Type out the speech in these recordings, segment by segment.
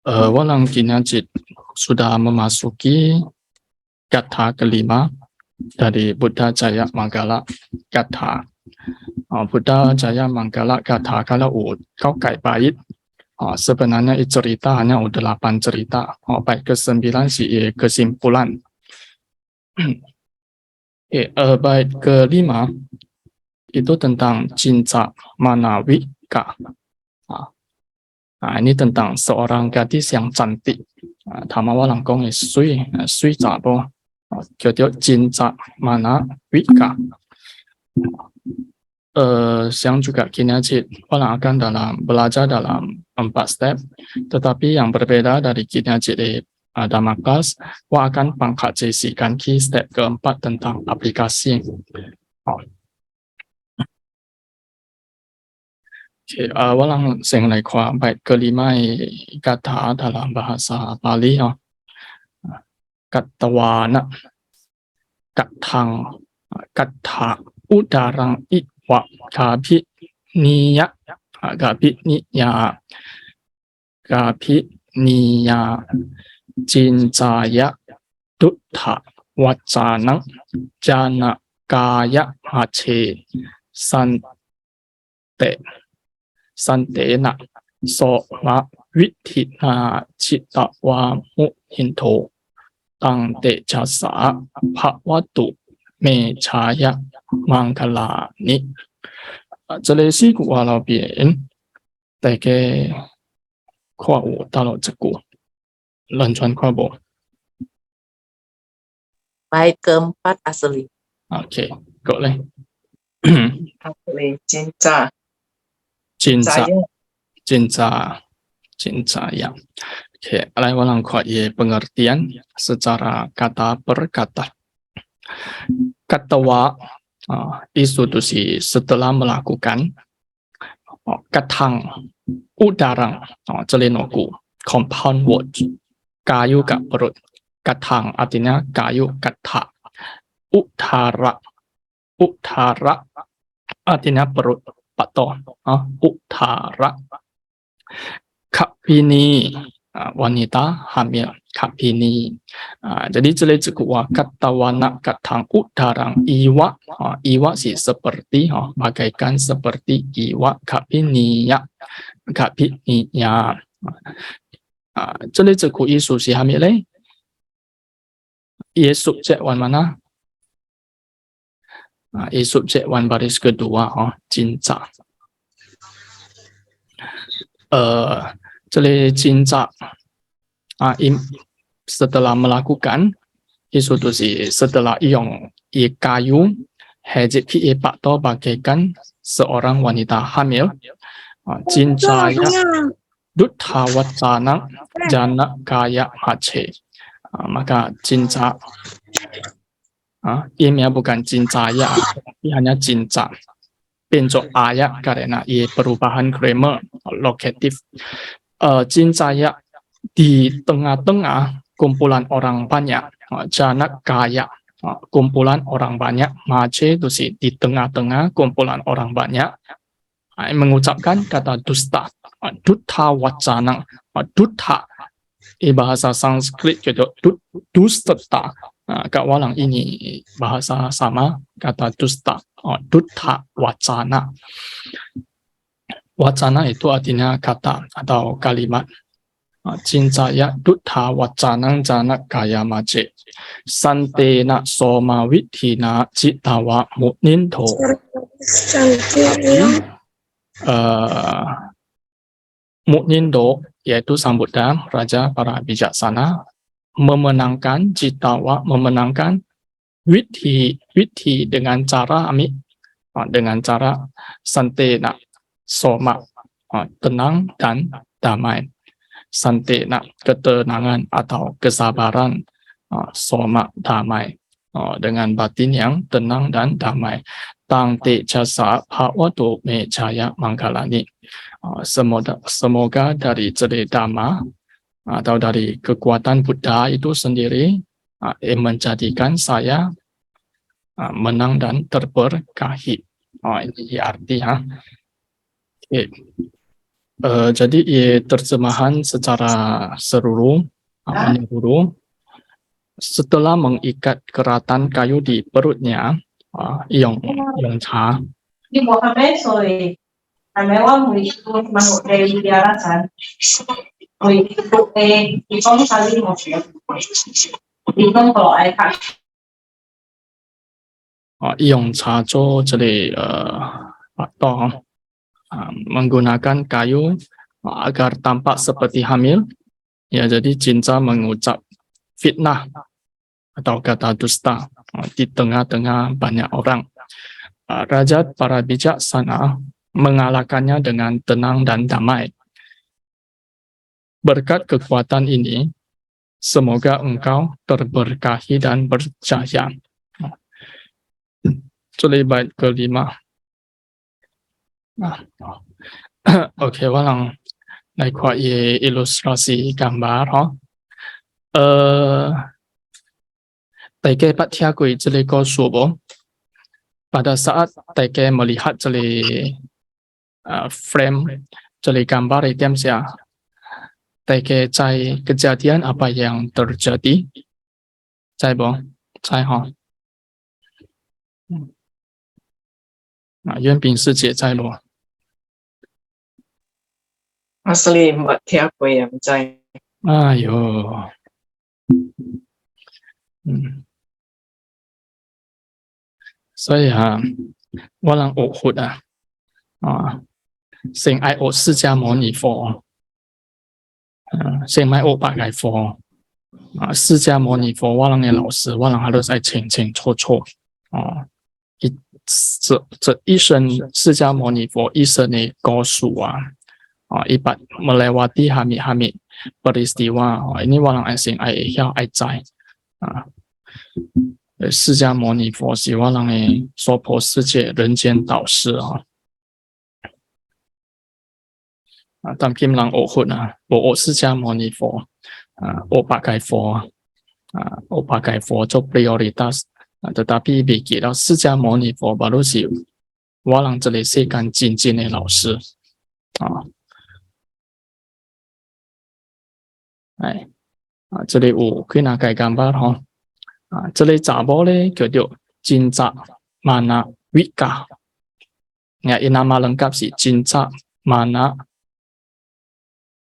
Walang Kinajit sudah memasuki kata kelima dari Buddha Jaya Manggala Kata. Buddha Jaya Manggala Kata kalau kau kait sebenarnya cerita hanya 8 cerita. Bait ke-9 kesimpulan. Bait kelima itu tentang cinta manawika. Ini tentang seorang gadis yang cantik. Tamawa langkong sui zabo. Jadi cinta manawika. Yang juga kinajit orang akan belajar dalam 4 step, tetapi yang berbeda dari kinajit Dhamma Class, akan pangkajisikan step keempat tentang aplikasi. Walang sing lai kwa bait kelima kata dalam bahasa Bali katawana katang kata udarang iwa gapi niya cincaya dutta wacanang jana kaya hace santena so ma withina cita wa muhinto tang te jasa bhawatu me chaya mangala ni. 这里是古话那边大家看有到了这个轮船看不 Bait keempat asli. Oke, boleh. Asli cinta. Cinta ya. Oke, alai walang pengertian secara kata per kata. Katawa itu setelah melakukan katang udarang celenoku compound word kayu kat perut katang artinya kayu kata utara artinya perut atau utara kapini wanita hamil kapini. Jadi kata wana katang udarang iwa seperti bagaikan seperti iwa kapini ya isu si hamil ia subjek wan mana subjek wan baris kedua cinta. Cinta setelah melakukan itu setelah iong kayu hejit pakto bagaikan seorang wanita hamil cinta ya dutta wacana jana kaya hace. Maka cinta ini bukan cinta ya, hanya cinta bentuk ayat karena perubahan grammar lokatif. Cinta ya di tengah-tengah kumpulan orang banyak, jana kaya kumpulan orang banyak, mace itu di tengah-tengah kumpulan orang banyak mengucapkan kata dusta, dutta wacana, dutta bahasa Sanskrit gitu, dusta. Kat walang ini bahasa sama kata dusta, dutta wacana. Wacana itu artinya kata atau kalimat. Cinta ya dutta wacanang jana kaya mace santena soma withina citawa muninto. Muninto yaitu Sambuddha, raja para bijaksana, memenangkan citawa, memenangkan withi dengan cara santena soma tenang dan damai. Santena ketenangan atau kesabaran, soma damai dengan batin yang tenang dan damai. Tang te jasa bhawatu me jaya manggalani. Semoga dari ceritama atau dari kekuatan Buddha itu sendiri menjadikan saya menang dan terberkahi. Ini arti Jadi terjemahan secara menyeluruh. Setelah mengikat keratan kayu di perutnya, Yong Cha, 你冇係咩水？係咪我每個問我哋啲阿陣，每個誒，你講晒啲冇事，你講過來睇。Yong Cha Cho jadi atau menggunakan kayu agar tampak seperti hamil. Ya, jadi Cinta mengucap fitnah atau kata dusta di tengah-tengah banyak orang. Raja para bijaksana mengalahkannya dengan tenang dan damai. Berkat kekuatan ini, semoga engkau terberkahi dan berjaya. 这里bait kelima. Oke, walang naikwa ilustrasi gambar. Taike Patiakui jeli kosubo. Pada saat Taike melihat jeli frame jeli gambar item sia, Taike cai kejadian apa yang terjadi. Cai bong, cai ha. Yuan Bing Si Jie cai lo. Asli mbak tiap yang cai. Ayo. Saya walang okut sing ai o 释迦牟尼佛sing mai o 白解佛释迦牟尼佛walang嘅老師walang harus ai 清清楚楚這一生釋迦牟尼佛一生嘅告訴ibat melewati hamid peristiwa ini walang ai sing ai hiao ai cai 释迦牟尼佛是我人的娑婆世界人间导師但kim人學學我釋迦牟尼佛我八戒佛我八戒佛做 prioritas tetapi bagi到釋迦牟尼佛 baru 是我人這裡世間真正的老師這裡有幾那個gambar這裡查某咧叫做Cinta Mana Wika. Ya, nama lengkap si Cinta Mana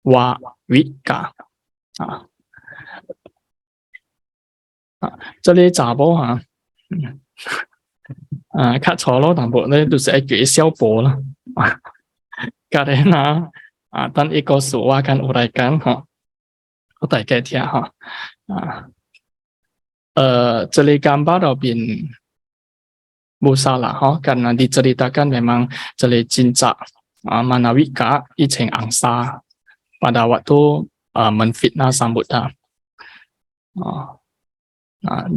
Wika. 這裡查某較錯咯，淡薄咧就是一句小波啦。Karena dan iko suwa akan uraikan大家聽Jeli gambar Robin Musalah karena diceritakan memang Jeli Cinta Mana Wika Iceng Angsa pada waktu menfitnah Sang Buddha.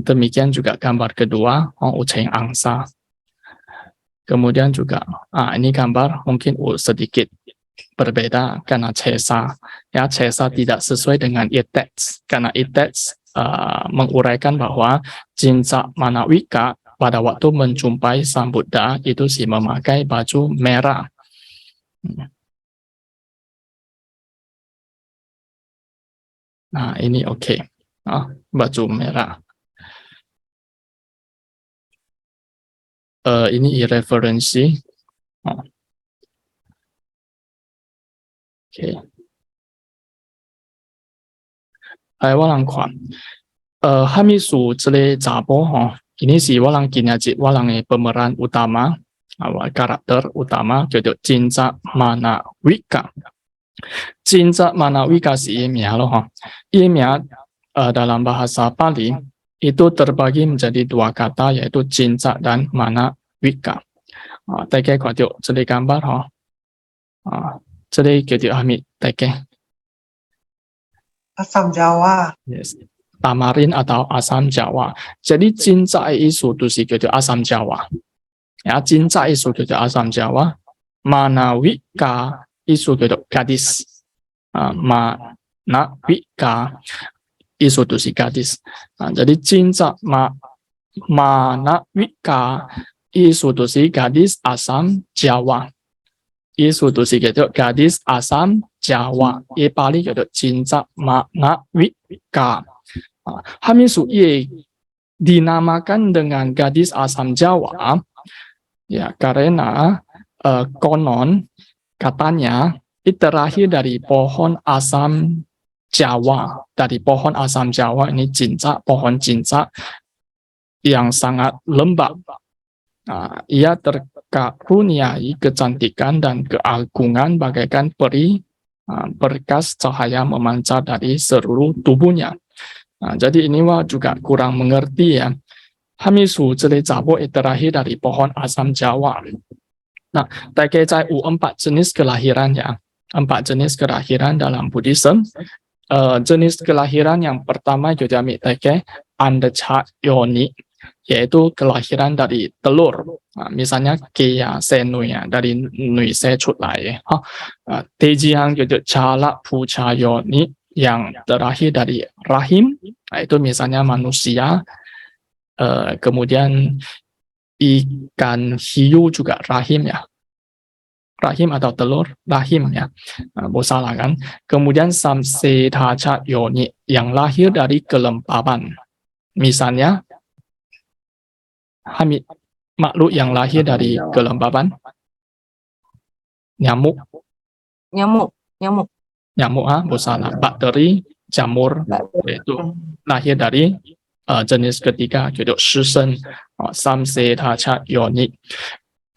Demikian juga gambar kedua Iceng Angsa. Kemudian juga ini gambar mungkin sedikit berbeda karena Cesa Cesa tidak sesuai dengan teks karena teks menguraikan bahwa Cinta Mana Wika pada waktu menjumpai Sang Buddha itu si memakai baju merah. Nah ini oke. Baju merah. Ini referensi. Oke. Walang kuan. Hamisu Jeli Zabo ini si walang kinajit walang pemeran utama karakter utama jadi Cinta Mana Wika. Cinta Mana Wika si imya loh. Imya dalam bahasa Pali itu terbagi menjadi dua kata yaitu Cinta dan Mana Wika. Teke kuatyo Jeli gambar Jeli kuatyo hamid teke. Asam Jawa. Yes. Tamarin atau asam Jawa. Jadi Cinta itu si gitu asam Jawa. Ya, Cinta itu gitu asam Jawa. Mana Wika itu gitu gadis. Mana Wika itu si gadis. Jadi Cinta Mana Wika itu si gadis asam Jawa. Isu tu si gitu gadis asam Jawa. Ye Pali gitu cinta makna wika. Hamisu ye dinamakan dengan gadis asam Jawa ya karena konon katanya itu terakhir dari pohon asam Jawa. Dari pohon asam Jawa ini cinca, pohon cinca yang sangat lembab. Ia terkaruniai kecantikan dan keagungan bagaikan peri, berkas cahaya memancar dari seluruh tubuhnya. Jadi ini juga kurang mengerti ya. Hamisu这类杂货 terakhir dari pohon asam Jawa. Nah, 大概在4 jenis kelahiran ya. 4 jenis kelahiran dalam Buddhism. Jenis kelahiran yang pertama juga mitake Andecha Yoni, yaitu kelahiran dari telur. Misalnya Kaya Senui ya, dari Nui Se Chulai. Tejiang juga Chala Pucha Yoni, yang terakhir dari rahim, itu misalnya manusia. Kemudian ikan hiu juga rahim ya. Rahim atau telur, rahim ya, salah kan. Kemudian samse tacha yoni yang lahir dari kelembaban. Misalnya, makhluk yang lahir dari kelembaban, nyamuk, salah. Bakteri, jamur, itu lahir dari jenis ketiga, yaitu shisen, samse tacha yoni.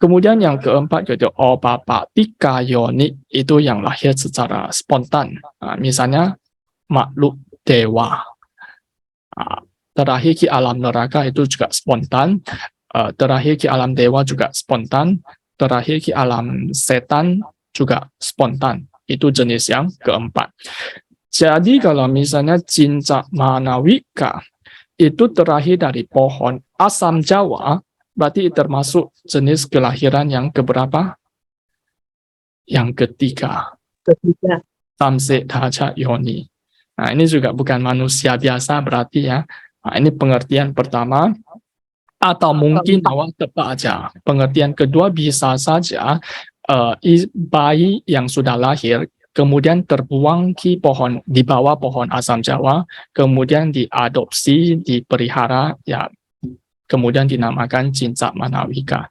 Kemudian yang keempat yaitu Obapatika Yoni, itu yang lahir secara spontan. Misalnya makhluk dewa. Terakhir ki alam neraka itu juga spontan. Terakhir ki alam dewa juga spontan. Terakhir ki alam setan juga spontan. Itu jenis yang keempat. Jadi kalau misalnya cinca manawika itu terakhir dari pohon asam Jawa, berarti termasuk jenis kelahiran yang keberapa? Yang ketiga. Samse tacha yoni. Nah, ini juga bukan manusia biasa berarti ya. Nah, ini pengertian pertama. Atau mungkin awal tepat aja. Pengertian kedua bisa saja bayi yang sudah lahir kemudian terbuang di bawah pohon asam Jawa, kemudian diadopsi, dipelihara ya. Kemudian dinamakan cinca manawika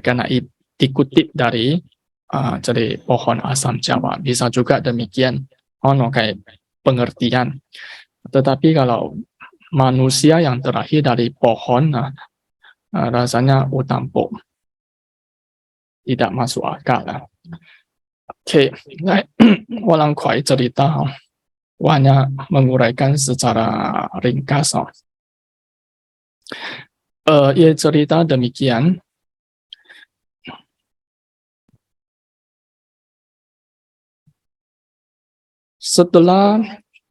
karena dikutip dari pohon asam Jawa. Bisa juga demikian, kayak pengertian. Tetapi kalau manusia yang terakhir dari pohon, rasanya utampo tidak masuk akal. Oke, ulang kuai cerita, hanya menguraikan secara ringkas. Ia cerita demikian. Setelah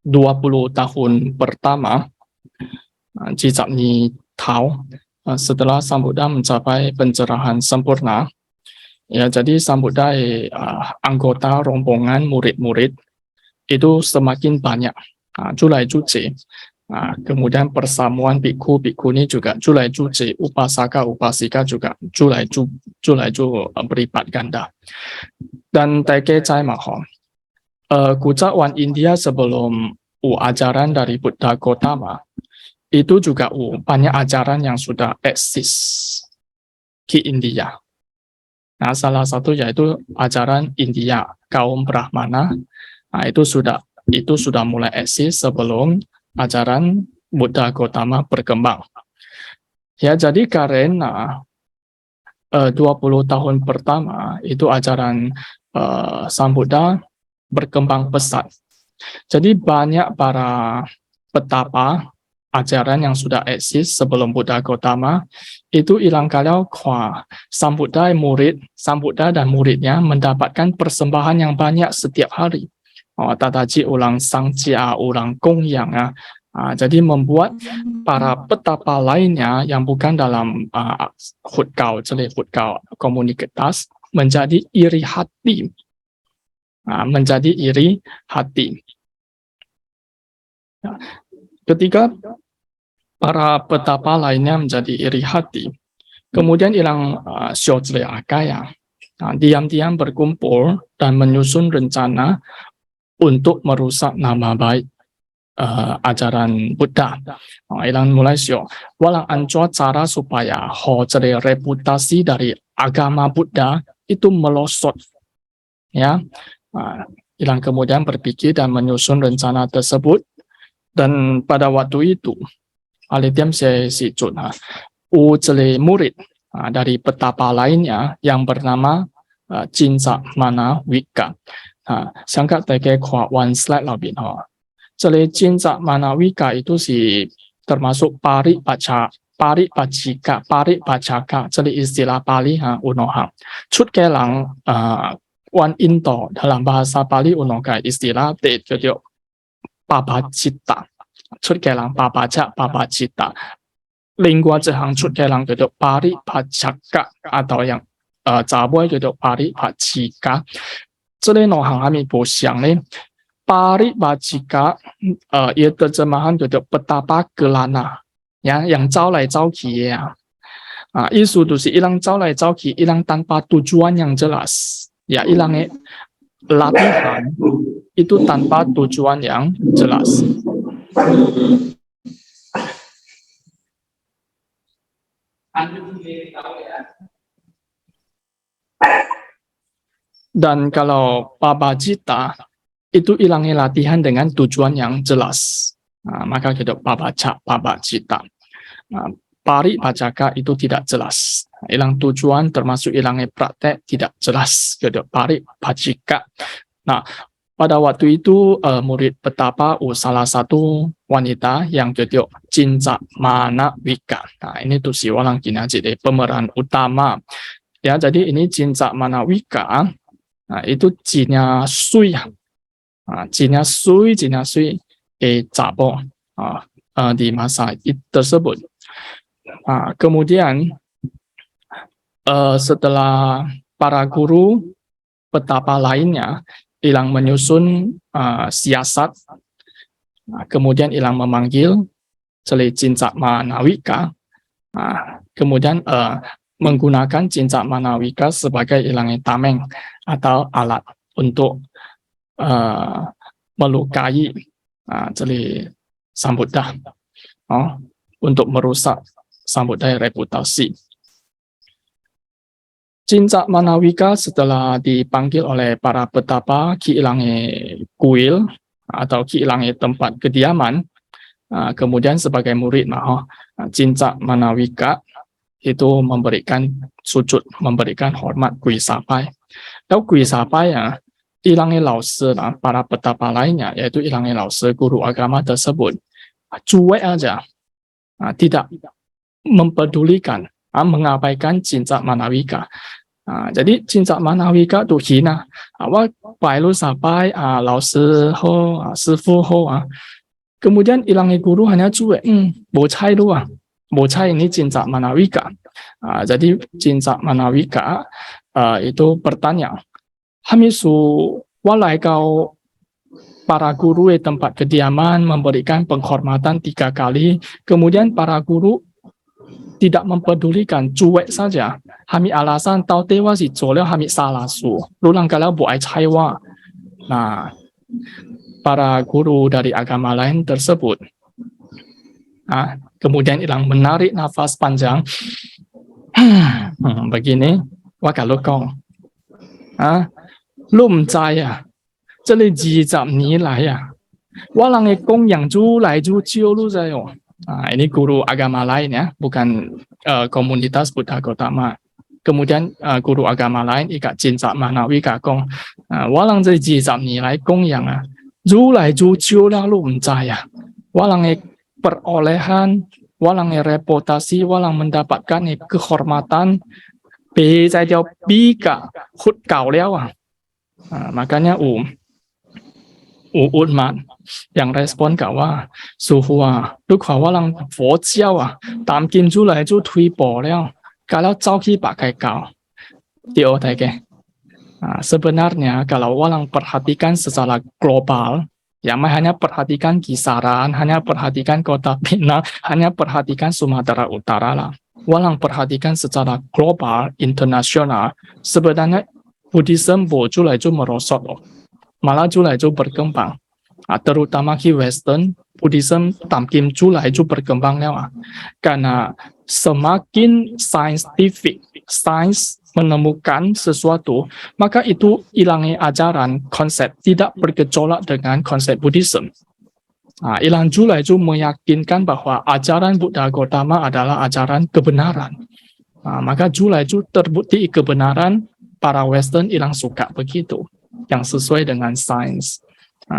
20 tahun pertama, Jizak Ni Tao, setelah Sang Buddha mencapai pencerahan sempurna, ya jadi Sang Buddha anggota rombongan murid-murid itu semakin banyak. Julai Juji. Kemudian persamuan biku-bikuni juga julai juji, upasaka-upasika juga julai ju berlipat ganda. Dan Taike Cai Maho, kucawan India sebelum ajaran dari Buddha Gautama, itu juga banyak ajaran yang sudah eksis di India. Nah, salah satu yaitu ajaran India, kaum Brahmana, itu sudah mulai eksis sebelum ajaran Buddha Gautama berkembang. Ya, jadi karena 20 tahun pertama itu ajaran Sang Buddha berkembang pesat. Jadi banyak para petapa ajaran yang sudah eksis sebelum Buddha Gautama itu hilang kalau Sang Buddha dan muridnya mendapatkan persembahan yang banyak setiap hari. Tataji ulang sangcia, ulang kongyang. Jadi membuat para petapa lainnya yang bukan dalam hutgao komunitas menjadi iri hati. Ketika para petapa lainnya menjadi iri hati, kemudian hilang syojle akaya. diam-diam berkumpul dan menyusun rencana untuk merusak nama baik ajaran Buddha. Ilang mulai sio, walang ancor cara supaya reputasi dari agama Buddha itu melosot. Ya, Ilang kemudian berpikir dan menyusun rencana tersebut, dan pada waktu itu Alitiam si Chun murid dari petapa lainnya yang bernama Jinza Mana Wika. Sangka teke kwa one slide labin Jinza Mana Wika itu termasuk pari pacaka, istilah Pali unoha. Cut kelang Wan Into dalam bahasa Pali unoka istilah jadi papacita. Cut kelang papacita. Lingua Zehang cut kelang jadi pari pacaka atau yang Zaboy jadi pari pacika. 这类呢行还没不详呢，pari pacika ia terjemahan jadi petapa gelana, ya, yang 招来招去呀，isu itu ilang 招来招去，ilang tanpa tujuan yang jelas, ya, ilangnya latihan itu tanpa tujuan yang jelas. Dan kalau papacita itu ilangnya latihan dengan tujuan yang jelas, maka kita papacita. Pari pacaka itu tidak jelas, ilang tujuan termasuk ilangnya praktek tidak jelas, kita pari pacika. Nah, pada waktu itu murid petapa salah satu wanita yang jadi Jinza Mana Wika. Nah, ini tuh si walang kina jadi pemeran utama. Ya, jadi ini Jinza Mana Wika. Itu Jinya Sui, Zabo di masa tersebut. Kemudian setelah para guru petapa lainnya ilang menyusun siasat, kemudian ilang memanggil Jinza Mana Wika, kemudian menggunakan Jinza Mana Wika sebagai ilangnya tameng atau alat untuk melukai Sang Buddha, untuk merusak Sang Buddha reputasi. Jinza Mana Wika setelah dipanggil oleh para petapa ki ilangnya kuil atau ki ilangnya tempat kediaman, kemudian sebagai murid Jinza Mana Wika itu memberikan sujud, memberikan hormat kui sapai. Lalu kui sapai ilangnya lausi para petapa lainnya, yaitu ilangnya lausi guru agama tersebut, cuek aja, tidak mempedulikan, mengabaikan Jinza Mana Wika. Jadi Jinza Mana Wika itu hina, awal bailu sapai, lausi ho, sifu ho, kemudian ilangnya guru hanya cuek, bocai doang. Bocah ini Jinza Mana Wika. Jadi Jinza Mana Wika itu bertanya, Hamisu walai kau para guru di tempat kediaman memberikan penghormatan 3 kali, kemudian para guru tidak mempedulikan, cuek saja. Hami alasan tau tewa si zoleo hami salah su, lulang kalau buai caiwa. Nah, para guru dari agama lain tersebut kemudian ilang menarik nafas panjang, begini, wakalokong, lum caya, jadi jizab ni lah ya, walang ekong yang ju lai ju ciu lu zayo. Ini guru agama lain ya, bukan komunitas Buddha Gautama. Kemudian guru agama lain ikat Jinza Mana Wika kong, walang jadi jizab ni lai kong yang ju lai ju ciu lah lum caya, walang perolehan, walang reputasi, walang mendapatkan kehormatan, bisa jauh bika hut kau lewat. Makanya Unman yang respon kawa suhua, lu kau walang佛教tam kim ju lai ju tui bo leo, kalau jauhi pakai kau, sebenarnya kalau walang perhatikan secara global, yang hanya perhatikan kisaran, hanya perhatikan kota Penang, hanya perhatikan Sumatera Utara lah. walang perhatikan secara global, internasional, sebenarnya Buddhism boleh juga merosot loh. Malah juga berkembang. Terutama di Western, Buddhism tamkin juga berkembang lewat. Karena semakin sains menemukan sesuatu, maka itu hilangnya ajaran, konsep tidak bergejolak dengan konsep Buddhism. Ilang juga meyakinkan bahwa ajaran Buddha Gautama adalah ajaran kebenaran. Maka juga terbukti kebenaran para Western ilang suka begitu, yang sesuai dengan sains.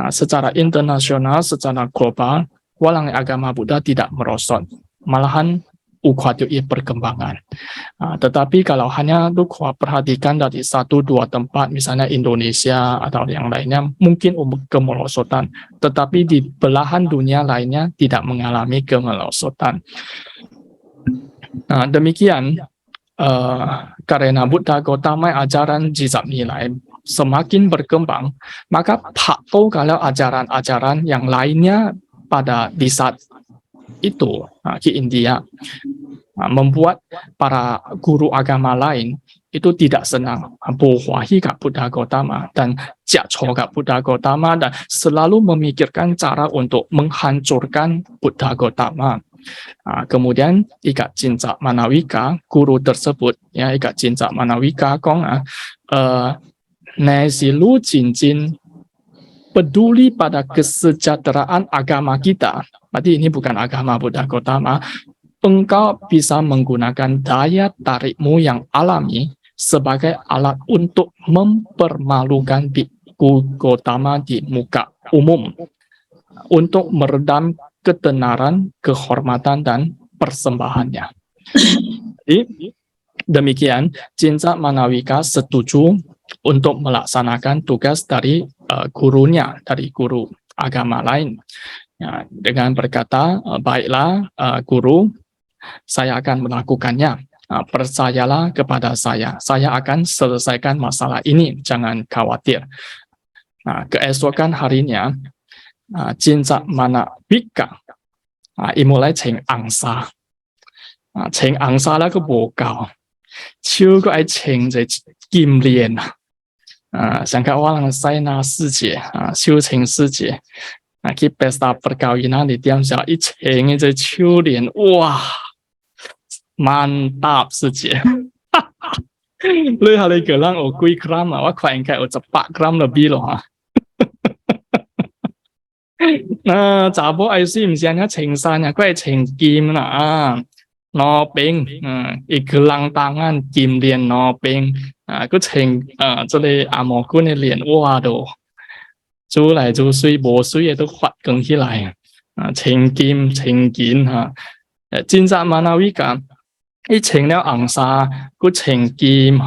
Secara internasional, secara global, walang agama Buddha tidak merosot, malahan ukhuatui perkembangan. Tetapi kalau hanya perhatikan dari 1-2 tempat, misalnya Indonesia atau yang lainnya, mungkin kemerosotan. Tetapi di belahan dunia lainnya tidak mengalami kemerosotan. Demikian, karena Buddha Gautama ajaran jizab nilai semakin berkembang, maka faktor kalau ajaran-ajaran yang lainnya di saat itu di India membuat para guru agama lain itu tidak senang bohwahi ke Buddha Gautama dan jatuh ke Buddha Gautama dan selalu memikirkan cara untuk menghancurkan Buddha Gautama. Kemudian Ikat Cincak Manawika, guru tersebut, ya Ikat Cincak Manawika kong Nesilu Cincin peduli pada kesejahteraan agama kita. Berarti ini bukan agama Buddha Gautama. Engkau bisa menggunakan daya tarikmu yang alami sebagai alat untuk mempermalukan Bhikkhu Gautama di muka umum, untuk meredam ketenaran, kehormatan, dan persembahannya. Jadi, demikian, Cincak Manawika setuju untuk melaksanakan tugas dari gurunya, dari guru agama lain. Ya, dengan berkata, baiklah guru, saya akan melakukannya. Percayalah kepada saya akan selesaikan masalah ini, jangan khawatir. Keesokan harinya, Cincak Manawika mulai cheng angsa. Cheng angsa lah ke bokau. Chiu ko ai cheng ze kim lian. 想看walang sai na 师姐修情师姐去 pesta perkawinan di tiang sia i cheng ze chiu lian. Wah, mantap 师姐。你係你個人有幾 gram 我快應該有18 gram lebih loh.查甫愛是唔是人家情山啊，佢係情劍啦攞兵一個人tangan kim liền攞兵個情這裡阿摩姑嘅臉哇都做嚟做水無水嘅都發更起來情劍情劍Cincak Manawika一情了紅沙個情劍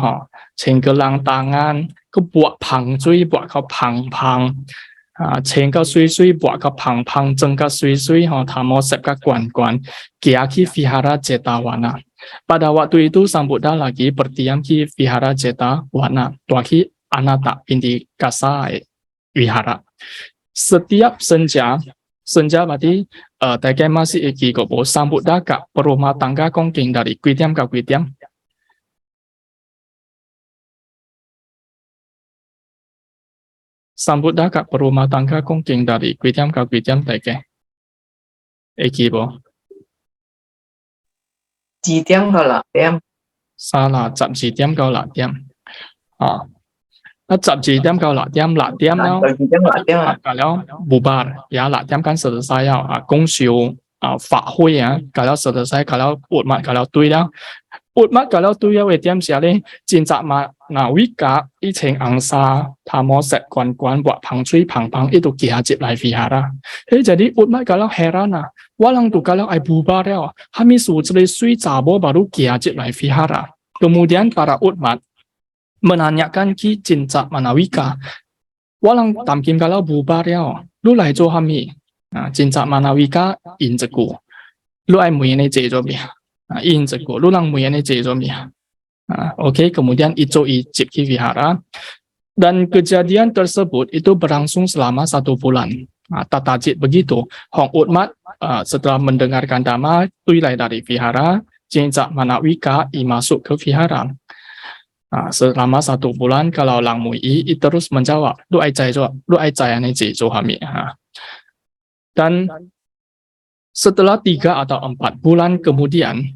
情個人tangan個撥棒水撥個棒棒情個水水撥個棒棒整個水水他mau sep個關關dia ki Vihara Jetawana. Pada waktu itu Sang Buddha lagi berdiam di Vihara Jetawana, tuaki Anatta Pindikasa Vihara. Setiap senja berarti dagai masih iki gobo Sang Buddha ke rumah tangga kongking dari kuitiam ke kuitiam. Sang Buddha ke rumah tangga kongking dari kuitiam ke kuitiam dagai. Iki bo. 2點到6點。12點到6點。12點到6點，6點了。12點6點啊。Kalau bubar, ya 6點kan selesai公修法會kalau selesai, kalau umat kalau tui了，umat kalau tui了點時咧，Cincak Manawika 一情angsa，他mau set關buat pangcui pang itu kiajib來 vihara. Jadi umat kalau heran walang tu kalau ai bubar ya, kami suci sui cabo baru kiajib lai vihara. Kemudian para umat menanyakan ki Cincak Manawika, walang tamkin kalau bubar ya, lu lai jo kami. Cincak Manawika injeku, lu ai muyene jejo mi, injeku, lu lang muyene jejo mi. Oke, kemudian itu ijib ki vihara. Dan kejadian tersebut itu berlangsung selama 1 bulan. Tatajid begitu. Hong umat setelah mendengarkan dhamma, tuilai dari vihara, Cincak Manawika I masuk ke vihara. Selama 1 bulan kalau Lang Mui I terus menjawab, lu ai zai ane ji zhou hami. Dan setelah 3 atau 4 bulan kemudian,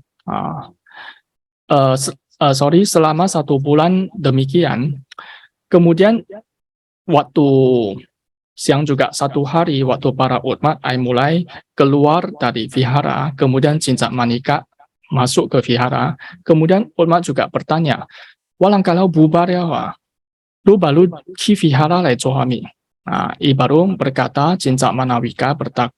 selama 1 bulan demikian, kemudian waktu siang juga 1 hari waktu para umat mulai keluar dari vihara, kemudian Cincak Manika masuk ke vihara, kemudian umat juga bertanya, walang kalau bubar ya wa, lu baru ki vihara lai zhou hami. I baru berkata, Cincak Manawika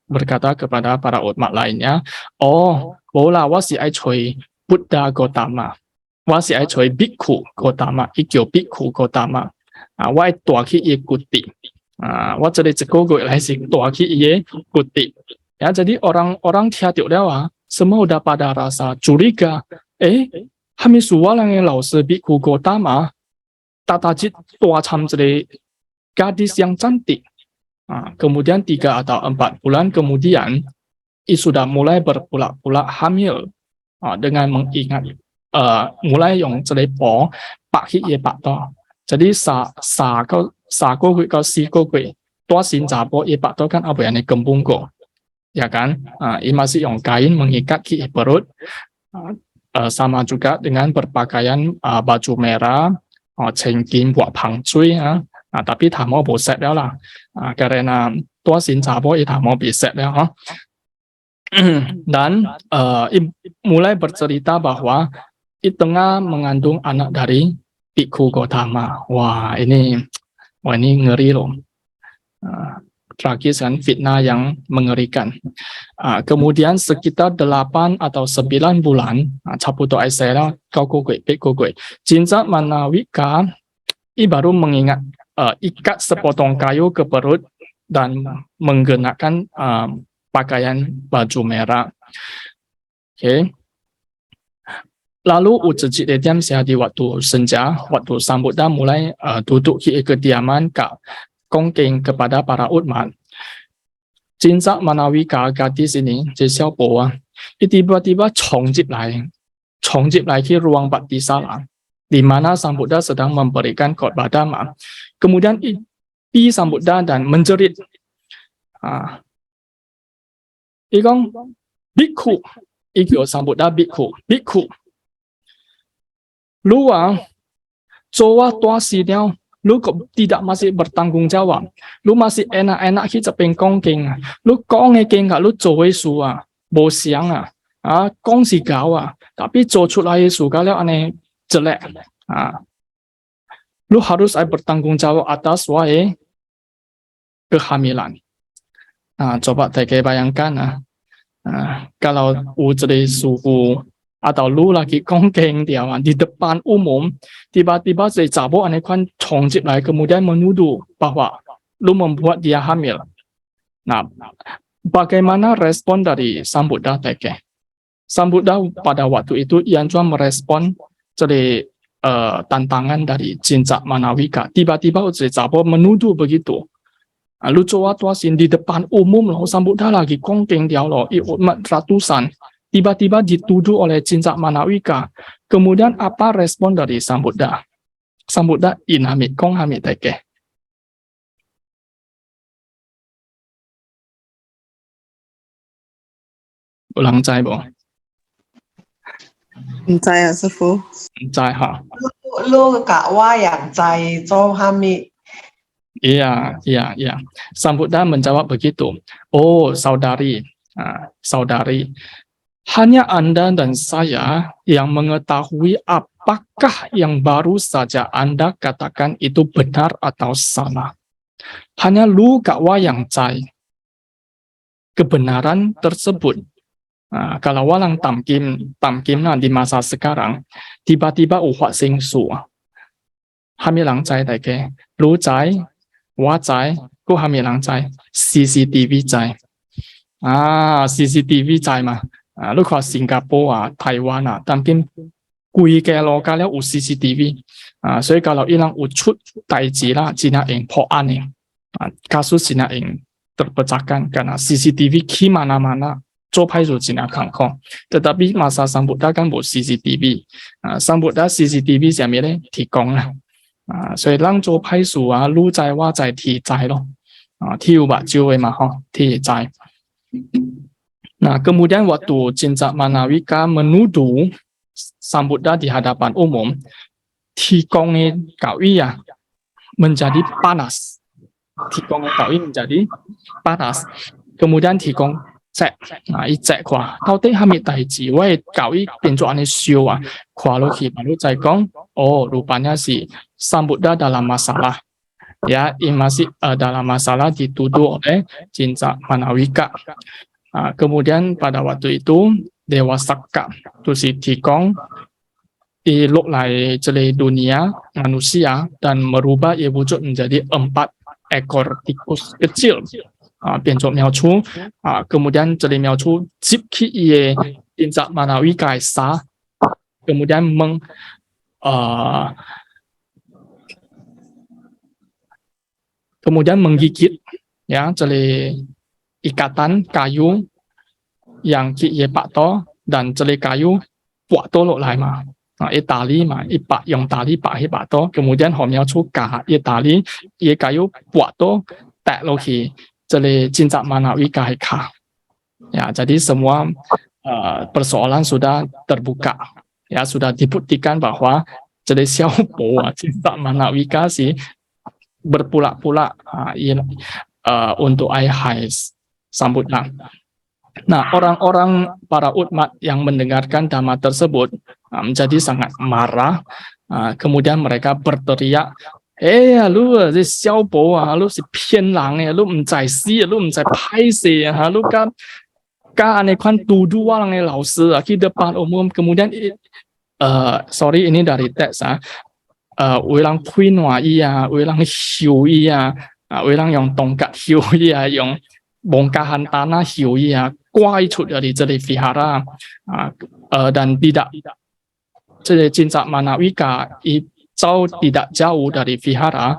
berkata kepada para umat lainnya, oh, bola wa si ai cui Buddha Gotama, wa si ai cui Bhikkhu Gotama, ikyo Bhikkhu Gotama, wa ai tua ki i guti. Wa jadi cekogoi lai si tua ki i guti. Ya, jadi orang-orang tiap-tiap semua udah pada rasa curiga. Hami suwalang yang lao si Bhikkhu Gotama, tatajit tua cam jadi gadis yang cantik. Kemudian 3 atau 4 bulan kemudian, sudah mulai berpula-pula hamil dengan mengingat mulai yang jadi po pak hi ye pak to. Jadi sa ko gui ko si ko gui tua sin za po ye pak to kan apa yang gembung ko, ya kan? Ini masih yang kain mengikat ki perut, sama juga dengan berpakaian baju merah, cengkim buat pangcui. Tapi tak mau boset lah, karena tua sin cabo itu tak mau boset lah. Dan mulai bercerita bahwa di tengah mengandung anak dari Bhikkhu Gotama. Wah ini ngeri loh. Tragis kan, fitnah yang mengerikan. Kemudian sekitar 8 atau 9 bulan, caputo aisera kau kugui, Bhikkhu Cincak Manawika baru mengingat ikat sepotong kayu ke perut dan menggunakan pakaian baju merah. Okay. Lalu Ucecik Dediam di waktu senja, waktu Sang Buddha mulai duduk di kediaman kongking kepada para umat. Cincak Manawika gadis ini, Xiaobo, tiba-tiba congjip lai ke ruang Bhattisala, di mana Sang Buddha sedang memberikan khotbah Dhamma. Kemudian pi Sang Buddha dan menjerit, ikong Bhikkhu, ikyo Sang Buddha Bhikkhu, lu coba tua sinyal, lu kok tidak masih bertanggung jawab, lu masih enak-enak kita pengkongking, lu kongking lu coba sua, bosiang kong si gawa, tapi coba lagi suka le aneh jelek. Lu harus bertanggung jawab atas kehamilan. Coba kita bayangkan, kalau jadi suhu atau lu lagi kongking dia di depan umum, tiba-tiba si cabo aneh kan congjip lai kemudian menuduh bahwa lu membuat dia hamil. Nah, bagaimana respon dari Sang Buddha teke? Sang Buddha pada waktu itu ia cuma merespon jadi tantangan dari Cincak Manawika. Tiba-tiba si cabo menuduh begitu. Lu coba tuasin di depan umum loh, Sang Buddha lagi kongking dia loh, umat ratusan. Tiba-tiba dituduh oleh Cincak Manawika. Kemudian apa respon dari Sang Buddha? Sang Buddha inami kong hami teke. Ulang cai bo. 唔知啊，師傅。唔知哈。lu cả wa yang cai cho hami. Iya. Sang Buddha menjawab begitu. Oh, saudari. Hanya Anda dan saya yang mengetahui apakah yang baru saja Anda katakan itu benar atau salah. Hanya lu kakwa yang cai kebenaran tersebut. Kalau walang tamkim di masa sekarang, tiba-tiba uhwat sing su. Hami lang cai teke, lu cai, wa cai, ku hami lang cai, CCTV cai. CCTV cai mah. Lu kalau Singapura, Taiwan tamkin kui ke lokal ya CCTV. So kalau ilang ucut taiji lah, Cina ing po ane. Kasus Cina ing terpecahkan karena CCTV di mana-mana. 做派出真难看看。Tetapi masa Sang Buddha kan 冇 CCTV， Sang Buddha CCTV 上面咧提供啦，所以咱做派出路在我在提在咯，提有目睭嘅嘛嗬，提在。Nah, kemudian waktu Cincak Manawika menuduh Sang Buddha di hadapan umum, tikongnya kawi ya menjadi panas. Tikongnya kawi menjadi panas. Kemudian tikong cek, cek kuah. Tahu teh hamid taiji, wei kawi penjualannya siu Kalau baru saya kong, oh rupanya si Sang Buddha dalam masalah. Ya, ini masih dalam masalah dituduh oleh Cincak Manawika. Kemudian pada waktu itu Dewa Saka tu si Tikong elok lai dari dunia manusia dan merubah ia wujud menjadi 4 ekor tikus kecil. 变作苗出kemudian dari 苗出 Cipki ia Cincak Manawika sa kemudian menggigit ya dari ikatan kayu yang Ki Pak To dan celi kayu buat tolok lai ma, tali ma, pak yang tali pak he Pak To, kemudian Miao Chu ka tali kayu buat to tak loki celi Cincak Manawika he ka. Ya, jadi semua persoalan sudah terbuka, ya sudah dibuktikan bahwa celi Xiaobo Cincak Manawika si berpula-pula untuk Hai Sang Buddha. Nah, orang-orang para umat yang mendengarkan dhamma tersebut menjadi sangat marah. Kemudian mereka berteriak, lu si Xiaobo lu si pianlang lu mencai si lu mencai pai si lu kan aneh kan tuduh orang laosi di depan umum. Kemudian sorry ini dari teks ulang puin wa iya ulang hiu iya ulang yang tongkat hiu iya yang bongkahan tanah hiu ya kuai dari dari vihara dan tidak dari Cincak Manawika tidak jauh dari vihara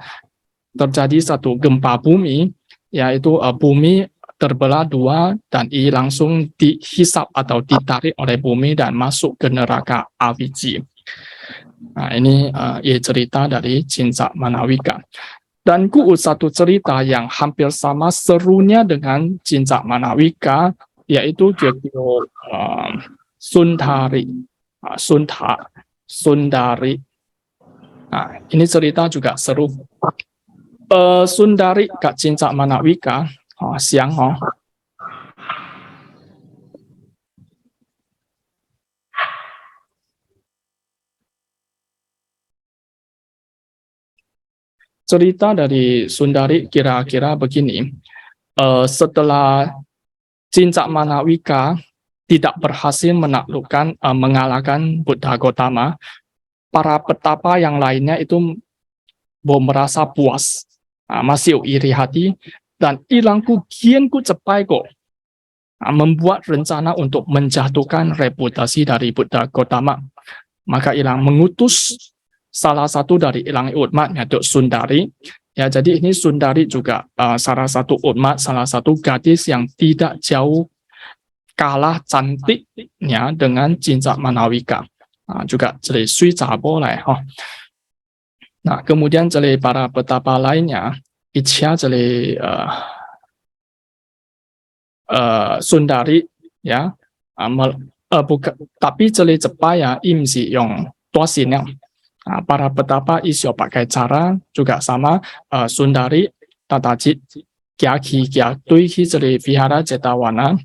terjadi satu gempa bumi, yaitu bumi terbelah 2 dan langsung dihisap atau ditarik oleh bumi dan masuk ke neraka Aviji. Nah, ini cerita dari Cincak Manawika. Dan satu cerita yang hampir sama serunya dengan Cincak Manawika, yaitu Sundari. Sundari. Nah, ini cerita juga seru. Sundari kat Cincak Manawika, siang cerita dari Sundari kira-kira begini. Setelah Cincak Manawika tidak berhasil mengalahkan Buddha Gautama, para petapa yang lainnya itu merasa puas, masih iri hati, dan ilangku kianku cepai kok membuat rencana untuk menjatuhkan reputasi dari Buddha Gautama. Maka ilang mengutus salah satu dari ilang umat yaitu Sundari. Ya, jadi ini Sundari juga salah satu umat, salah satu gadis yang tidak jauh kalah cantiknya dengan Cincak Manawika. Juga jadi Sui Cabo lah. Nah, kemudian jadi para petapa lainnya, Ichia jadi Sundari ya, tapi jadi cepat ya imsi yang tuasin yang para petapa isyo pakai cara juga sama Sundari Tatacit Gyaki Gyatui jadi vihara Cetawana.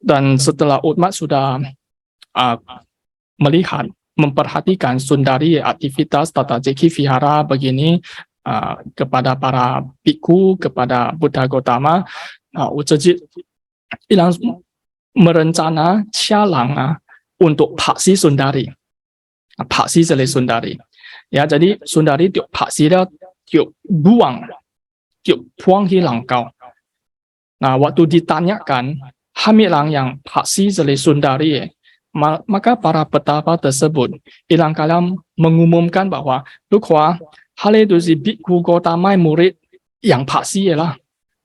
Dan setelah umat sudah melihat, memperhatikan Sundari aktivitas Tata Jeki Vihara begini kepada para biku, kepada Buddha Gautama, Ucajit ilang merencana calang untuk paksi Sundari. Paksi oleh Sundari. Ya, jadi Sundari tiup paksi dia tiup buang, tiup buang hilang kau. Nah, waktu ditanyakan hamilang yang paksi oleh Sundari, maka para petapa tersebut ilang kalam mengumumkan bahwa lukwa hal itu si biku Gautama murid yang paksi ialah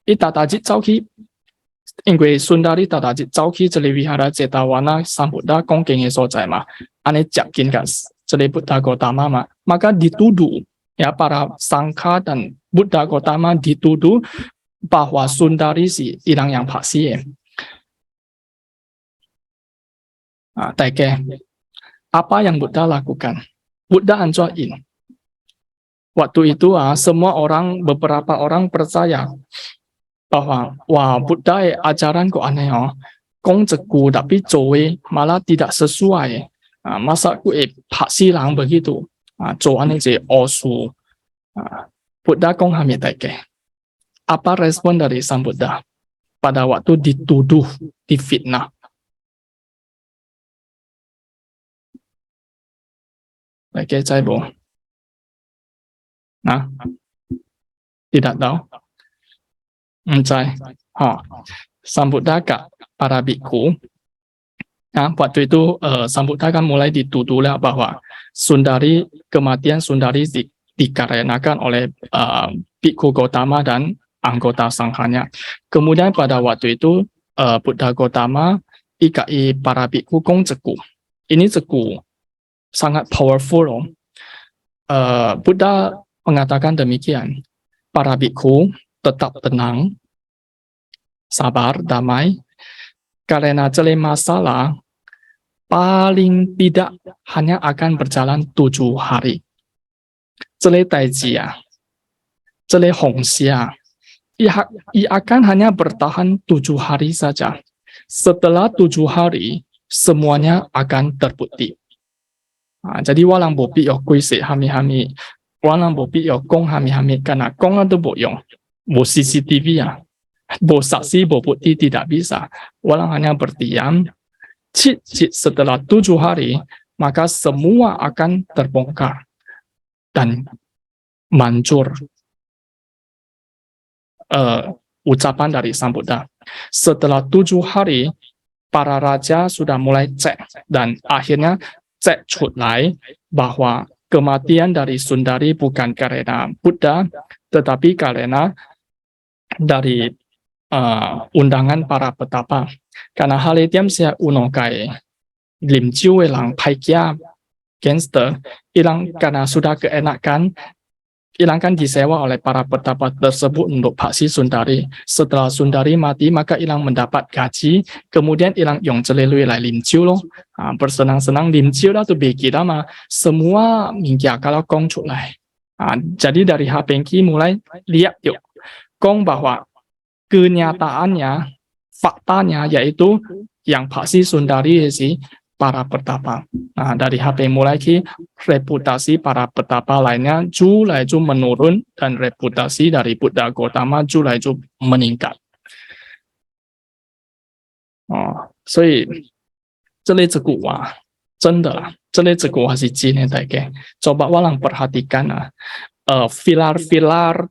ita tajit cauki 因为孙达利达达走去这里wihara Cetawala Sang Buddha kongking的所在嘛，安尼接近个这里 Buddha Gautama 嘛，maka dituduh ya para sangka dan Buddha Gautama dituduh bahwa Sundari si ilang yang paksi. Apa yang Buddha lakukan? Buddha anjurin. Waktu itu beberapa orang percaya bahwa Buddha ajaran kok aneh kong ceku tapi jowe malah tidak sesuai. Masa ku paksi lang begitu. Joan je osu. Buddha kong hamil taike. Apa respon dari Sang Buddha pada waktu dituduh, difitnah? Oke, saya bu. Nah, tidak tahu. Saya, Sang Buddha kak para biku. Nah, waktu itu Sang Buddha kan mulai dituduh bahwa kematian Sundari dikarenakan oleh Bhikkhu Gautama dan anggota sanghanya. Kemudian pada waktu itu Buddha Gautama ikai para biku kong ceku. Ini ceku sangat powerful. Buddha mengatakan demikian. Para biku tetap tenang, sabar, damai. Karena celah masalah paling tidak hanya akan berjalan 7 hari. Celah taijia, celah hongxia, ia akan hanya bertahan 7 hari saja. Setelah 7 hari, semuanya akan terbukti. Jadi walang bopi yo kuisi hami-hami, walang bopi yo kong hami-hami, karena kong itu boyong, bo CCTV ya, bo saksi, bo bukti tidak bisa. Walang hanya berdiam, setelah 7 hari, maka semua akan terbongkar dan manjur. Ucapan dari Sang Buddha. Setelah 7 hari, para raja sudah mulai cek dan akhirnya cek culai bahwa kematian dari Sundari bukan karena Buddha, tetapi karena dari undangan para petapa. Karena hal itu saya unokai lim jiu elang paikia gangster ilang karena sudah keenakan ilang kan disewa oleh para petapa tersebut untuk paksi Sundari. Setelah Sundari mati, maka ilang mendapat gaji. Kemudian ilang yong celelui lai lim jiu loh. Bersenang-senang lim jiu lah tu bagi lama. Semua minggia kalau kong culai. Jadi dari Hapengki mulai lihat yuk. Kong bahwa kenyataannya, faktanya yaitu yang paksi Sundari si para petapa. Nah, dari HP mulai ki reputasi para petapa lainnya julai menurun dan reputasi dari Buddha Gautama julai meningkat. So, 这类这股啊，真的啦，这类这股还是今年大概coba walang perhatikan filar-filar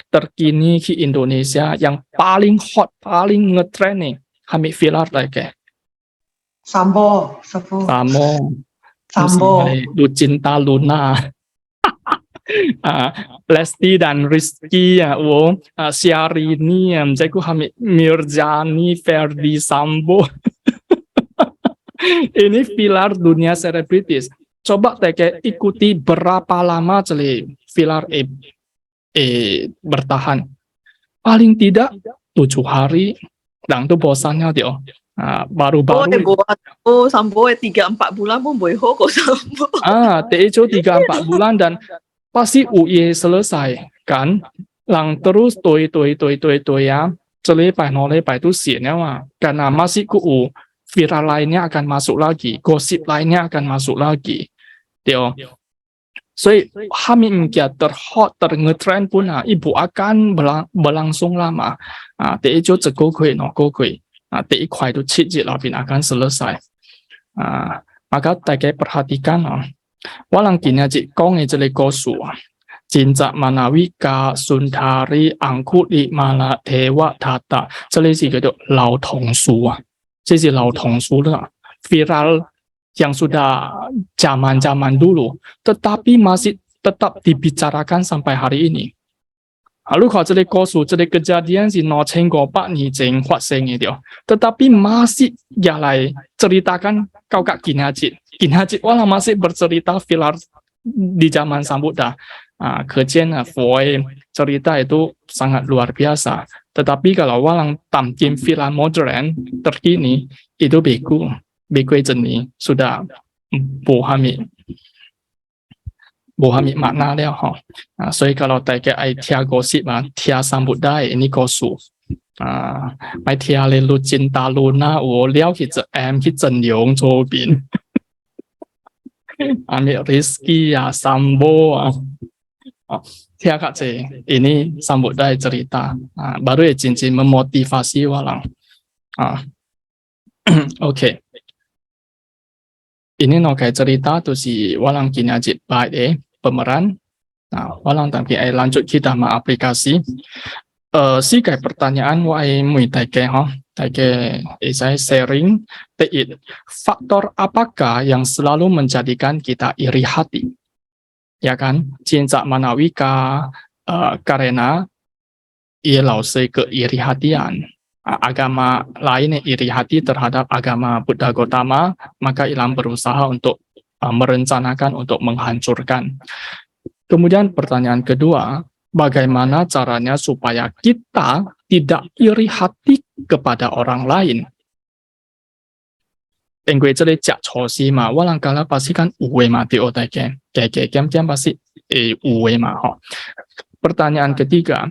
terkini di Indonesia yang paling hot, paling ngetrending. Kami filar lagi. Sambo. Lucinta Luna. Lesti dan Rizky ya, Syahrini, saya kami Mirjani, Ferdi Sambo. Ini filar dunia selebritis. Coba teke ikuti berapa lama filar bertahan. Paling tidak 7 hari. Dan itu bosannya dia. Baru-baru. Sambo 3-4 bulan pun boleh kok Sambo. Itu 3-4 bulan dan pasti UE selesai kan. Lang terus toi ya. Celepai itu sianya karena masih ku viral lainnya akan masuk lagi, gosip lainnya akan masuk lagi. Dia. So, kami ingin ngetrend pun ibu akan berlangsung lama. Itu cekokui no kokui. Kuai itu cicit lapin akan selesai. Maka tak perhatikan. Walang kini aja kong ejele kosu. Jinjak manawika Sundari angkut mala dewa tata. Jadi sih gitu lau tongsu. Jadi lau tongsu lah. Viral yang sudah zaman-zaman dulu, tetapi masih tetap dibicarakan sampai hari ini. Lalu kalau jadi kosu, jadi kejadian si 1900 年前发生的掉，tetapi masih jalai ceritakan kau kak Kinhajit. Kinhajit walau masih bercerita filar di zaman Sambuddha. 可见佛cerita itu sangat luar biasa. Tetapi kalau walang tamkin filar modern terkini itu beku jeni sudah bohami makna 了哈所以 kalau 大家愛聽 gosip 聽三不帶ini gosip 咪聽你路進大路那我了去這 M 去整容做邊ambil Rizky Sambo 聽下這 ini sambut dai cerita baru ya cincin memotivasi walang oke ini no kayak cerita tuh si walang Kinhajit baik pemeran. Walang tapi lanjut kita aplikasi. Si kayak pertanyaan wai mui taike saya sharing faktor apakah yang selalu menjadikan kita iri hati? Ya kan? Cinta manawika karena ia lausai keiri hatian. Agama lain iri hati terhadap agama Buddha Gautama, maka Ilham berusaha untuk merencanakan untuk menghancurkan. Kemudian pertanyaan kedua, bagaimana caranya supaya kita tidak iri hati kepada orang lain? Pengue jadi jak chosi ma, walang kala pasti kan uwe ma di otak kayak pasti uwe ma. Pertanyaan ketiga,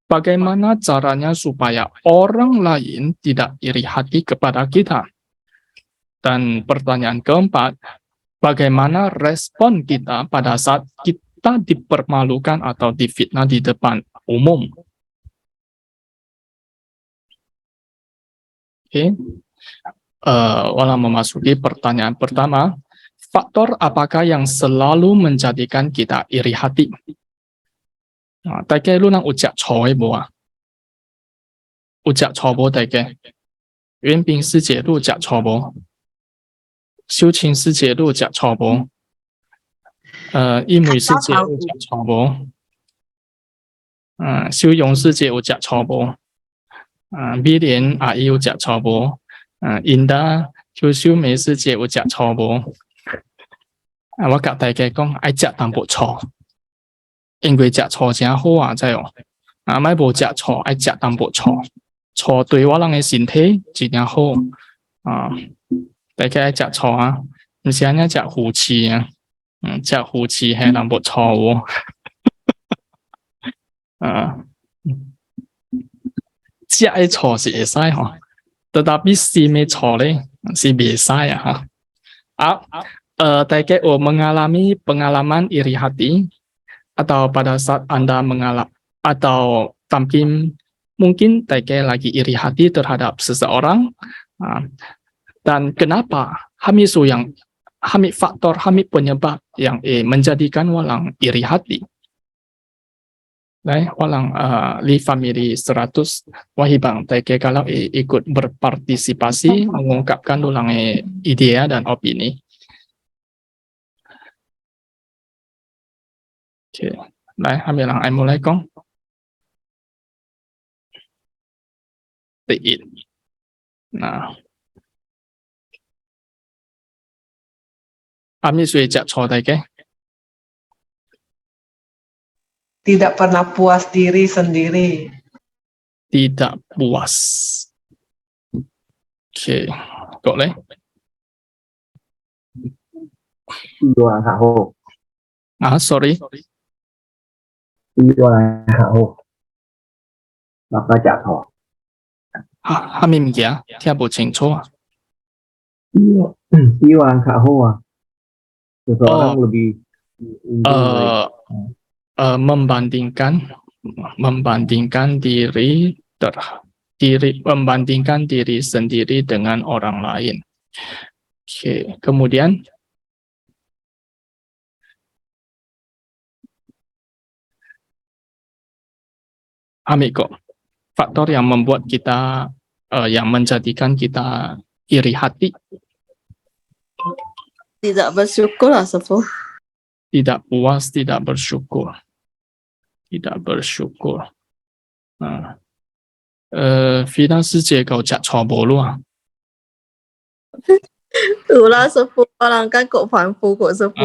bagaimana caranya supaya orang lain tidak iri hati kepada kita? Dan pertanyaan keempat, bagaimana respon kita pada saat kita dipermalukan atau difitnah di depan umum? Oke. Walau memasuki pertanyaan pertama, faktor apakah yang selalu menjadikan kita iri hati? Đại家都能有食醋的無啊？有食醋無？大家袁冰師姐都有食醋無？秀清師姐都有食醋無？一梅師姐有食醋無？秀容師姐有食醋無？美蓮阿姨有食醋無？印達秀美師姐有食醋無？我甲大家講愛食淡薄醋。因為食醋真好啊，知哦。咪無食醋，愛食淡薄醋。醋對我人嘅身體真好大家愛食醋啊，唔是安尼食胡刺啊。食胡刺係淡薄醋喎。食嘅醋是會使嗬，tetapi si 嘅醋咧是袂使啊大家有mengalami pengalaman iri hati? Atau pada saat Anda mengalami atau mungkin Taike lagi iri hati terhadap seseorang dan kenapa faktor penyebab yang menjadikan walang iri hati. Walang li family 100 wahibang Taike kalau ikut berpartisipasi mengungkapkan ulang ide dan opini. Oke, ambil lang mulai kong. Nah, Ami sudah jak chodai ke? Tidak pernah puas diri sendiri. Tidak puas. Oke, kok le? Sorry. Maka jatuh. Hami mgia, tiap boceng coa. Iwan kahoa. Seseorang lebih membandingkan diri sendiri dengan orang lain. Oke, kemudian Amiko, faktor yang membuat kita, yang menjadikan kita iri hati. Tidak bersyukur lah, Sepuh. Tidak puas, tidak bersyukur. Tidak bersyukur. 飞到世界够食错无咯啊？有啦，师傅，我人間國凡夫個師傅。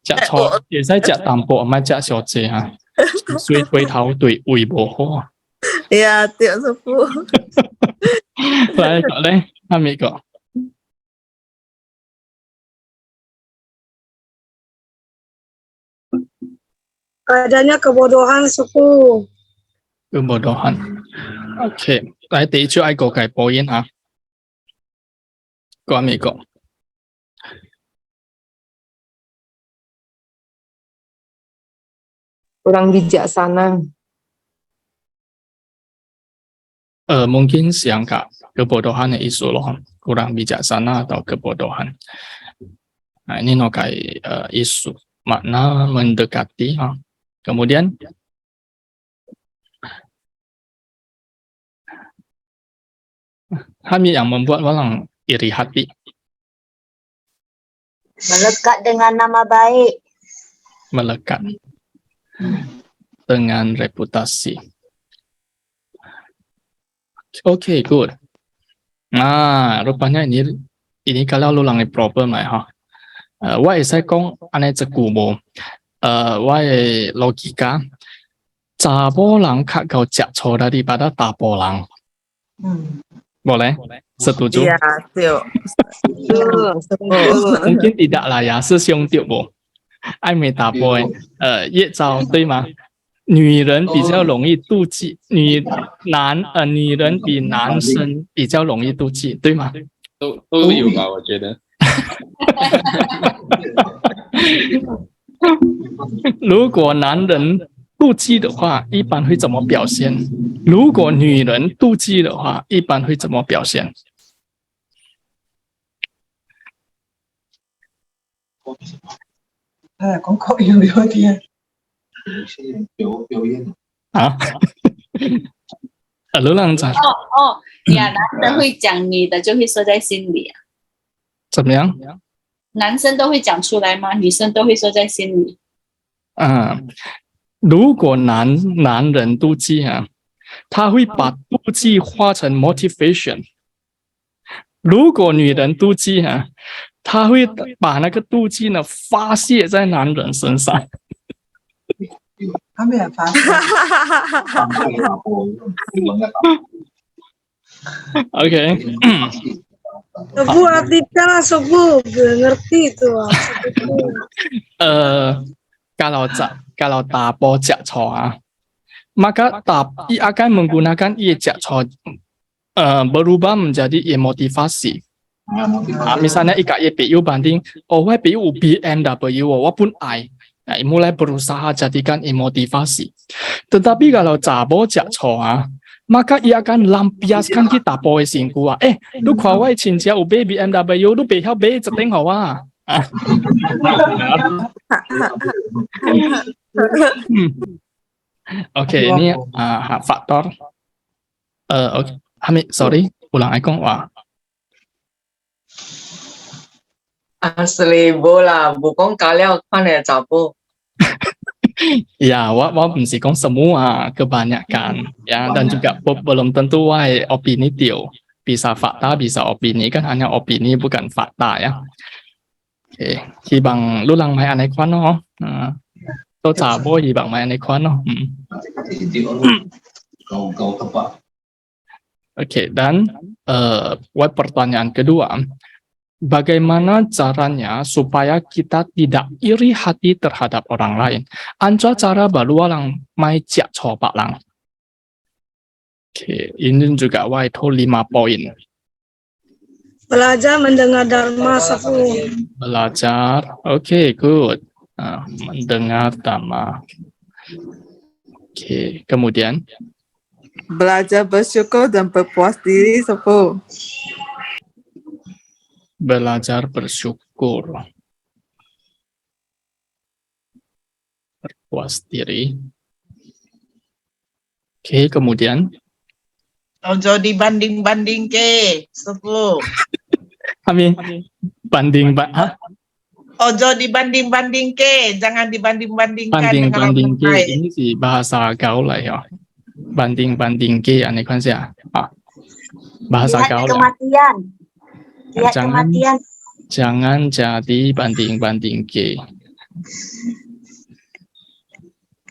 食錯會使食淡薄，唔係食小濟哈。水龜頭對胃無好。呀，對，師傅。來個咧，下面個。Adanya kebodohan suku. Kebodohan. Oke,來第一句愛個改播音哈。個咩個？kurang bijaksana. Mungkin siang kak kebodohan isu loh, kurang bijaksana atau kebodohan. Nah, ini nokai isu makna mendekati. Kemudian kami yang membuat orang iri hati. Melekat dengan nama baik. Melekat dengan reputasi. Oke, good. Nah, rupanya ini kalau lu langi problem ya. Why saya kong aneh cekubo. Why logika. Cabo lang kak kau cak co daripada tapo lang. Boleh? Setuju? Iya, Tio. Mungkin tidak lah ya, 是兄弟不？爱美打波业招对吗？女人比较容易妒忌，女人比男生比较容易妒忌，对吗？都有吧，我觉得。如果男人妒忌的话，一般会怎么表现？如果女人妒忌的话，一般会怎么表现？Con có yêu dia.啊？流浪仔呀，男生会讲你的，就会说在心里啊。怎么样？男生都会讲出来吗？女生都会说在心里。如果男人妒忌啊，他会把妒忌化成 motivation。如果女人妒忌啊，他会把那个妒忌呢发泄在男人身上。他们也发现。OK。Suku artikan suku, ngerti itu. Kalau tapo jakco maka tapi akan menggunakan ia jakco berubah menjadi motivasi. Misalnya ika PU banding, PU BMW, walaupun I, mulai berusaha jadikan motivasi. Tetapi kalau cabo jakco maka ia akan lampiaskan kita poe singku. Lu kawai cincin ube BMW, lu behau be zeteng hawa. Oke, ini faktor. Oke, Hamid, sorry, ulang aikong wah. Asli bola, bukan kalian kan ya capo. Ya, wah mesti kong semua kebanyakan ya, dan juga belum tentu wah opini Tio. Bisa fakta, bisa opini, kan hanya opini bukan fakta ya. Oke, hibang lu lang mai aneh kwan no. To cabo hibang mai aneh kwan no. Oke, dan pertanyaan kedua, bagaimana caranya supaya kita tidak iri hati terhadap orang lain? Anca cara baru lang mai jak coba lang. Oke, ini juga itu 5 poin. Belajar mendengar dharma suku. Belajar, oke, good. Mendengar dharma. Oke, kemudian Belajar bersyukur dan berpuas diri, Sefu. Belajar bersyukur. Berpuas diri. Oke, kemudian Ojo dibanding-banding ke, Sefu. Amin. Banding, Ojo dibanding-banding ke, jangan dibanding-bandingkan banding dengan orang ke lain. ini sih bahasa gaul lah ya. banding ke aneh kan sih bahasa Lihat gaul ya. kematian. Lihat Jangan kematian. jangan jadi banding ke.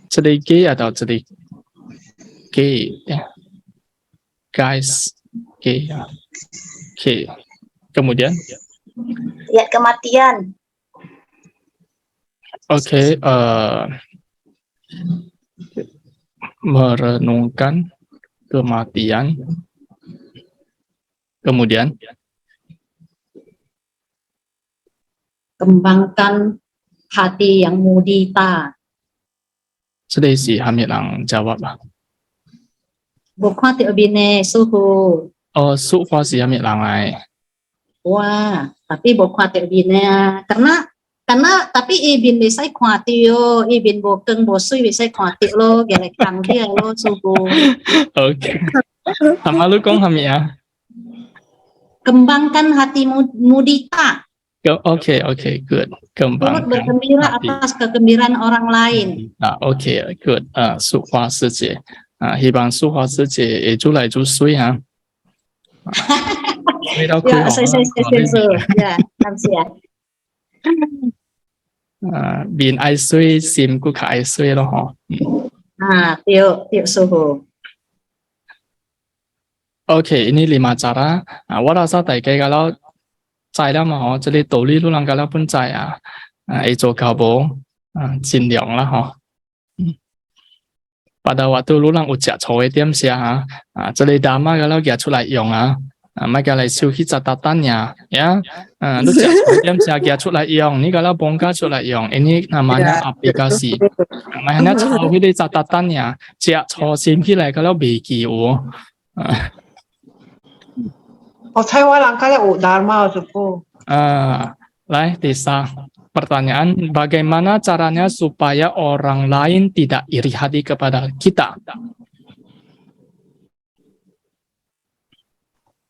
Sedikit atau sedikit ya. Guys ke ya. Oke. Kemudian Lihat kematian. oke, merenungkan kematian. Kemudian Kembangkan hati yang mudita. Stacy Hamilang jawab lah. Bukan tiap bine suhu. Oh, suhu si Hamilang ay. Wah, tapi bukan tiap bine karena tapi ibin bisa kuati yo, ibin bokeng bosui bisa kuati lo, gelek kang dia lo suhu. Oke. Sama lu kong Hami ya. Kembangkan hati mudita. Oke, good. Turut Kembangkan bergembira hati. atas kegembiraan orang lain. Oke, good. 素花世界希望素花世界也出来就水啊。水到Ya, saya. Ya, namanya. Bin ai sui sim ku ka ai sui lo ho. Tiap suhu. Oke, ini 5 cara. 我老师大家kalau 在了嘛吼，这里道理路人家了本在啊，会做到无？尽量啦吼。pada waktu路人有食醋的点时这里大妈个了夹出来用买个来收起杂达单呀，你食醋点时夹出来用，你个了放假出来用，ini namanya aplikasi。makanya炒起你杂达单呀，食醋先起来个了未记哦。saya walang kali Dharma Sepuh. Lai Desa, pertanyaan bagaimana caranya supaya orang lain tidak iri hati kepada kita?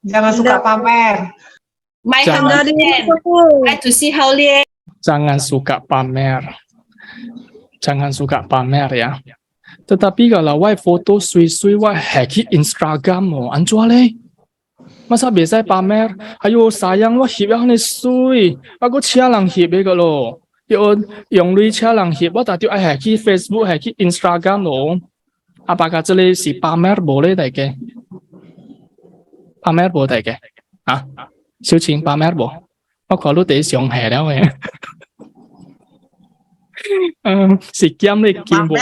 Jangan suka pamer. Jangan suka pamer. Jangan suka pamer ya. Tetapi kalau wai foto sui-sui wai hack Instagram mo, anjuale. Masa biasa pamer, ayo sayang wah hip yang ni sui, aku cia lang hip ega lo, yung lui cia lang hip, wah tadi hack Facebook, hack Instagram lo, apakah ini si pamer boleh tak ke? Pamer boleh tak ke? Siu Qing pamer boleh? Aku lu tadi siang hari lah ya. Si kiam ni kiam boleh.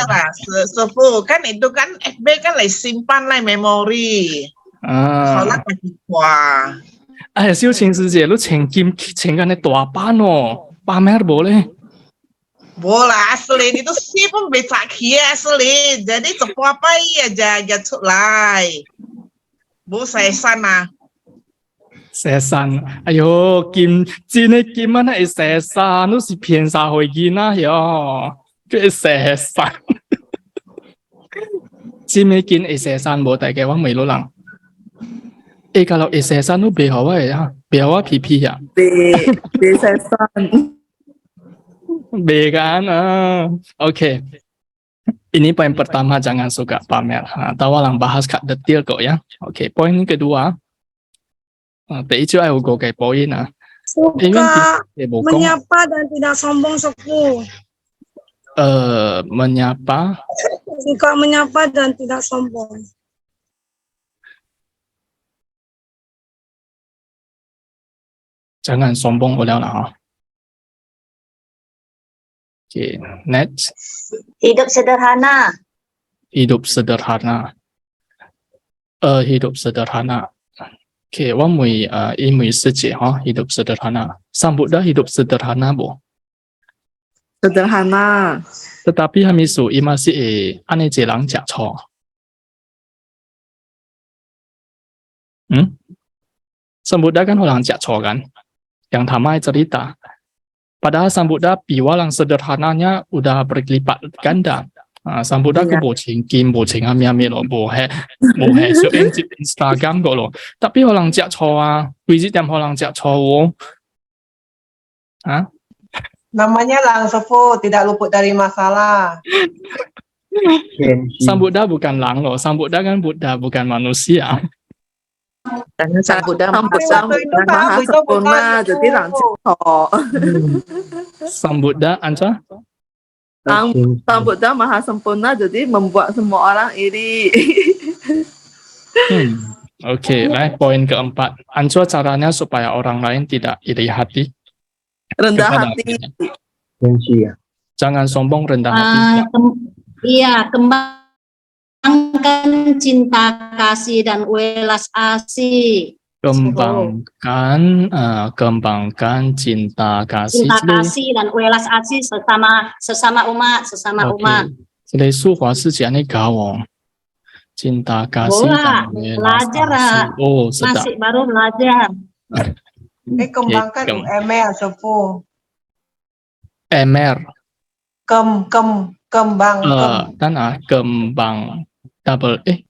Sepuh kan itu kan FB kan lagi simpan lah memori. 好啦，哇！小晴师姐，你穿緊你大班哦，巴咩冇咧？冇啦，asli itu sih pun bisa kia asli, jadi apa aja出來，冇sesan啊。sesan，哎呦，金真嘅金啊，係sesan，都是騙晒回見啦喲，佢sesan，真嘅金係sesan冇，大家我未攞人。kalau sesan tu behau ya, behau pipi ya. Sesan. Be kan? Oke. Ini poin pertama, jangan suka pamer. Tawalang bahas kat detail kok ya. Oke, poin kedua. Itu aku ke poin Suka menyapa dan tidak sombong Sepuh. Menyapa. Suka menyapa dan tidak sombong. Jangan sombong oleh lah. Oke, next. Hidup sederhana. Hidup sederhana. Hidup sederhana. Oke, 我每英美世界hidup sederhana. Sang Buddha hidup sederhana bu. Sederhana. Tetapi kami masih ane jelang jak cho. Sang Buddha kan orang jak cho kan. Yang tamai cerita. Padahal Sang Buddha piwalang sederhananya udah berlipat ganda. Sang Buddha ke bocing kim, bocing ami-ami lo, bohe so Instagram kok lo. Tapi orang jak choa, visit yang orang jak choa. Namanya Lang Sepuh, tidak luput dari masalah. Kenshi. Sang Buddha bukan lang loh. Sang Buddha kan Buddha, bukan manusia. Karena Sang Buddha Sang Buddha Maha Sempurna, maha sempurna, jadi langsung Sang Buddha, Anca? Sang Buddha maha sempurna, jadi membuat semua orang iri. Oke, poin keempat. Anca caranya supaya orang lain tidak iri hati. Rendah Kepada hati. dirinya. Kenshi ya. Jangan sombong, rendah hati. Iya, kembangkan cinta kasih dan welas asih. Kembangkan cinta kasih. Cinta kasih dan welas asih sesama umat. Jadi suhua是讲那个哦，cinta kasih dan welas belajar asih. Oh, sedap. masih baru belajar. Kembangkan UMR sepuh. Emer. Kembang. Kembang double KEM.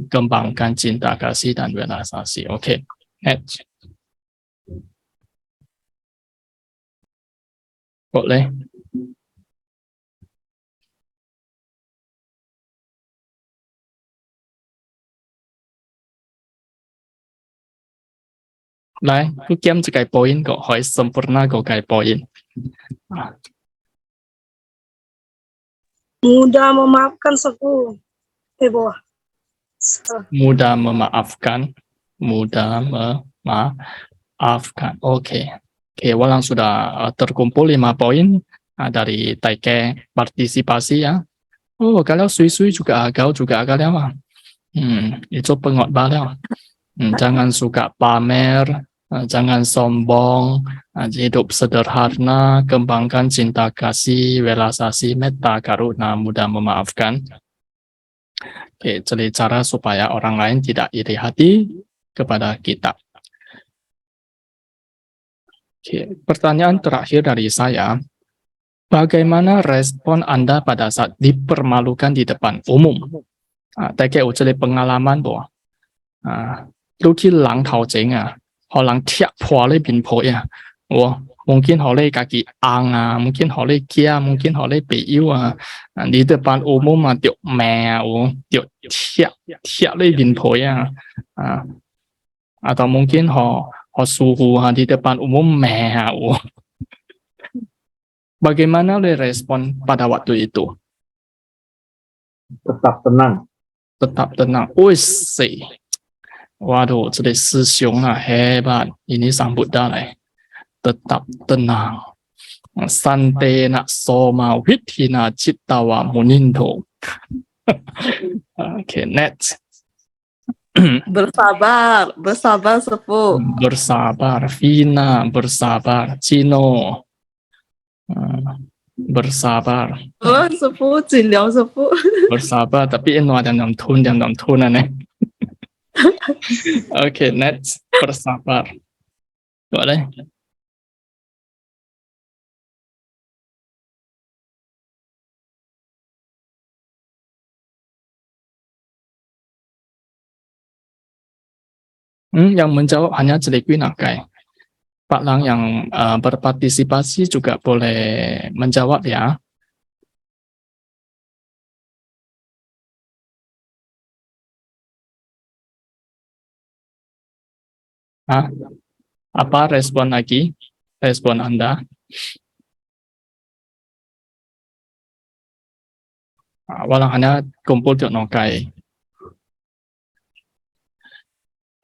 kembangkan cinta kasih dan welas asih. Oke. Next. Boleh. Lại, cứ kiếm cho cái point của hỏi sempurna của cái point. Mudah memaafkan sepuh. Bawah. Mudah memaafkan. Oke. Walang sudah terkumpul 5 poin dari Taike partisipasi ya. Oh, kalau sui-sui juga agak ya. Itu pengotbah ya. Jangan suka pamer, jangan sombong, hidup sederhana, kembangkan cinta kasih, welas asih, metta, karuna, mudah memaafkan. Oke, jadi cara supaya orang lain tidak iri hati kepada kita. Oke, pertanyaan terakhir dari saya, bagaimana respon Anda pada saat dipermalukan di depan umum? Taike ucapkan pengalaman bahwa 都去人頭前啊，可能踢破你面皮啊，mungkin 可你自己硬啊，mungkin 可你驚，mungkin 可你朋友啊，你的班umum啊，就罵啊，就踢你面皮啊，atau mungkin 可suhu啊，你的班umum罵啊，bagaimana le respon pada waktu itu? Tetap tenang. Wih, waduh, jadi 师兄啊 hebat. Ini Sang Buddha lah. Tetap tenang. Santena soma withina cittawa muninto. Oke, next. Bersabar sepuh. Bersabar, Vina, bersabar, Cino. Bersabar. Sepuh, Cinliang sepuh. Bersabar, tapi ini ada 2 thun aneh. Oke, next. Bersabar. Boleh? Yang menjawab hanya Jelekwi Nakai. Pak Lang yang berpartisipasi juga boleh menjawab ya. Apa respon lagi? Respon Anda? Walang hanya kumpul di Nokai.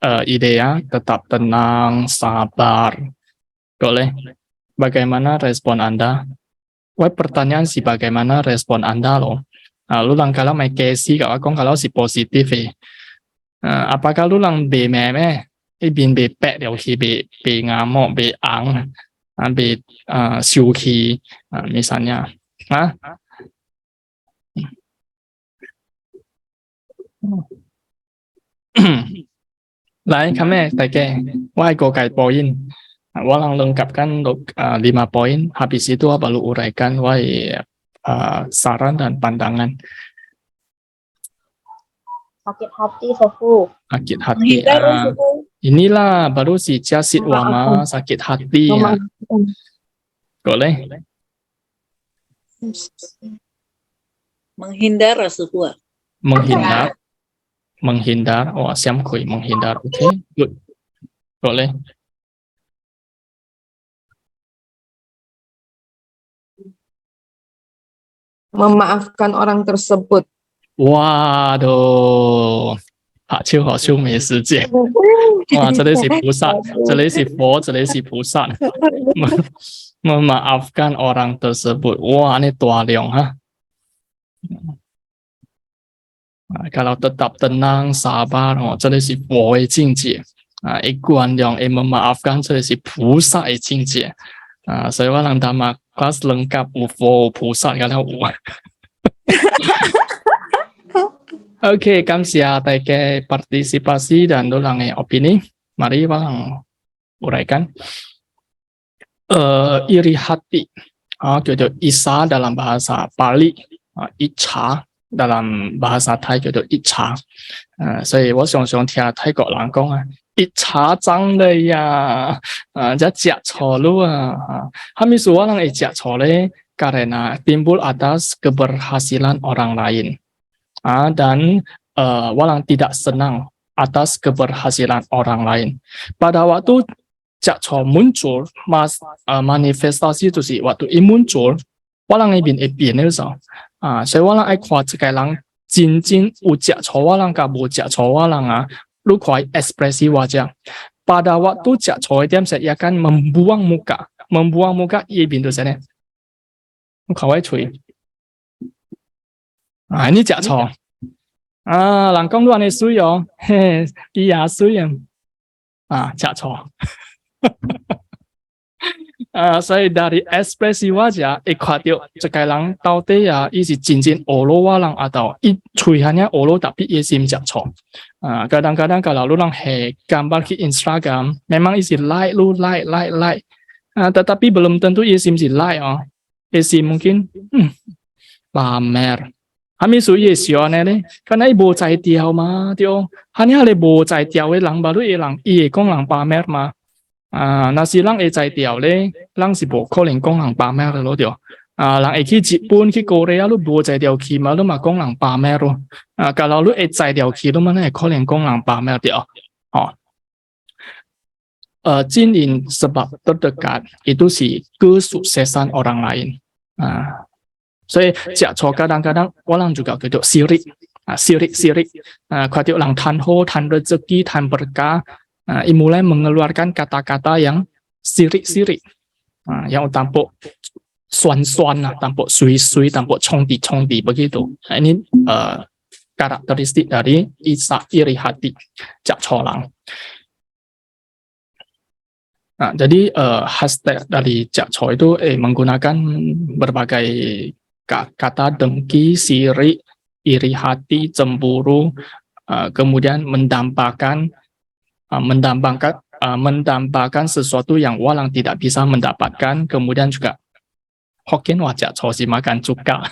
Ide ya, tetap tenang, sabar. Boleh. Bagaimana respon Anda? Pertanyaan si bagaimana respon Anda loh. Lu lang kalau may kesi kalau si positif apakah lu lang be meme? Bin be pek điều khi be ngamuk be ang be siu khi misalnya Lại kami Taike go kai poin walang lengkapkan 5 poin habis itu baru uraikan saran dan pandangan. Sakit hati sepuh. Sakit hati. Inilah baru si Jasit Wama sakit hati. Boleh? menghindar semua. Menghindar. Oh, siam kui menghindar. Oke, good. Boleh. Memaafkan orang tersebut. Waduh. 好秋好秋没时间。哇，这里是菩萨，这里是佛，这里是菩萨。Memaafkan orang tersebut. Wah, ini tua leong ha. Kalau tetap tenang, sabar, oh, 这里是佛的境界。一观两memaafkan 这里是菩萨的境界。所以我让他们 kelas lengkap 有佛有菩萨，看到有。Oke, kamsia taike partisipasi dan ulangi opini. Mari Walang uraikan. Iri hati, gitu isa dalam bahasa Pali, icha dalam bahasa Thai gitu icha. 所以我常常听泰國人講啊，一茶爭你呀，這食錯了啊。Kami semua orang ejak soleh karena timbul atas keberhasilan orang lain. Dan walang tidak senang atas keberhasilan orang lain. Pada waktu jakco muncul, manifestasi itu sih waktu ini muncul, walang ibin itu. Saya walang kuat sekarang cincin ujak co walang kabu jakco walang lu kuat ekspresi wajah. Pada waktu jakco itu saya akan membuang muka ibin itu sana. Kawai cuy. Ini jakco. Langkong luar ni sui yo, iya sui yang, jakco. Saya dari ekspresi wajah, ikuatio sekarang tahu dia isi cincin olo walang atau cuy hanya olo tapi isim jakco. Kadang-kadang kalau lu lang gambar ke Instagram, memang isi like, tetapi belum tentu isim si like isi mungkin pamer. Kami suyi siapa ni? Karena ibu cai tiaw mah, tiaw. Hanya ibu cai tiaw lang baru lang kong lang pamer mah. Nasi lang cai tiaw le, lang si bo kong lang pamer lo tiaw. Lang ki Jepun ki Korea lu bo cai tiaw ki mah lu mah kong lang pamer lo. Kalau lu cai tiaw ki lu mana kong lang pamer tiaw. Jinin sebab terdekat itu si kesuksesan orang lain. 所以假错 kadang-kadang orang juga gitu sirik, kuatiu lang tanho, tan rezeki, tan berkah, mulai mengeluarkan kata-kata yang sirik, yang tampuk suan-suan, tampuk sui-sui, tampuk congdi begitu. Ini karakteristik dari isa iri hati, jakco lang. Jadi hashtag dari jakco itu menggunakan berbagai kata dengki, sirik, iri hati, cemburu, kemudian mendambakan sesuatu yang walang tidak bisa mendapatkan, kemudian juga Hokkien wajah cosi makan cuka.